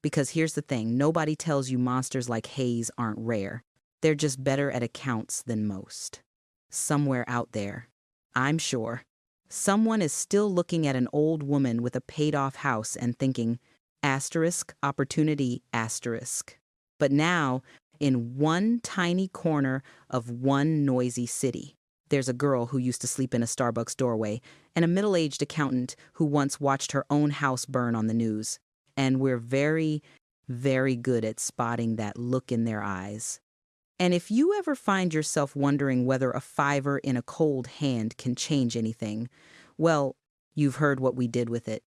Because here's the thing, nobody tells you monsters like Hayes aren't rare. They're just better at accounts than most. Somewhere out there, I'm sure, someone is still looking at an old woman with a paid-off house and thinking, asterisk, opportunity, asterisk. But now, in one tiny corner of one noisy city, there's a girl who used to sleep in a Starbucks doorway and a middle-aged accountant who once watched her own house burn on the news. And we're very, very good at spotting that look in their eyes. And if you ever find yourself wondering whether a fiver in a cold hand can change anything, well, you've heard what we did with it.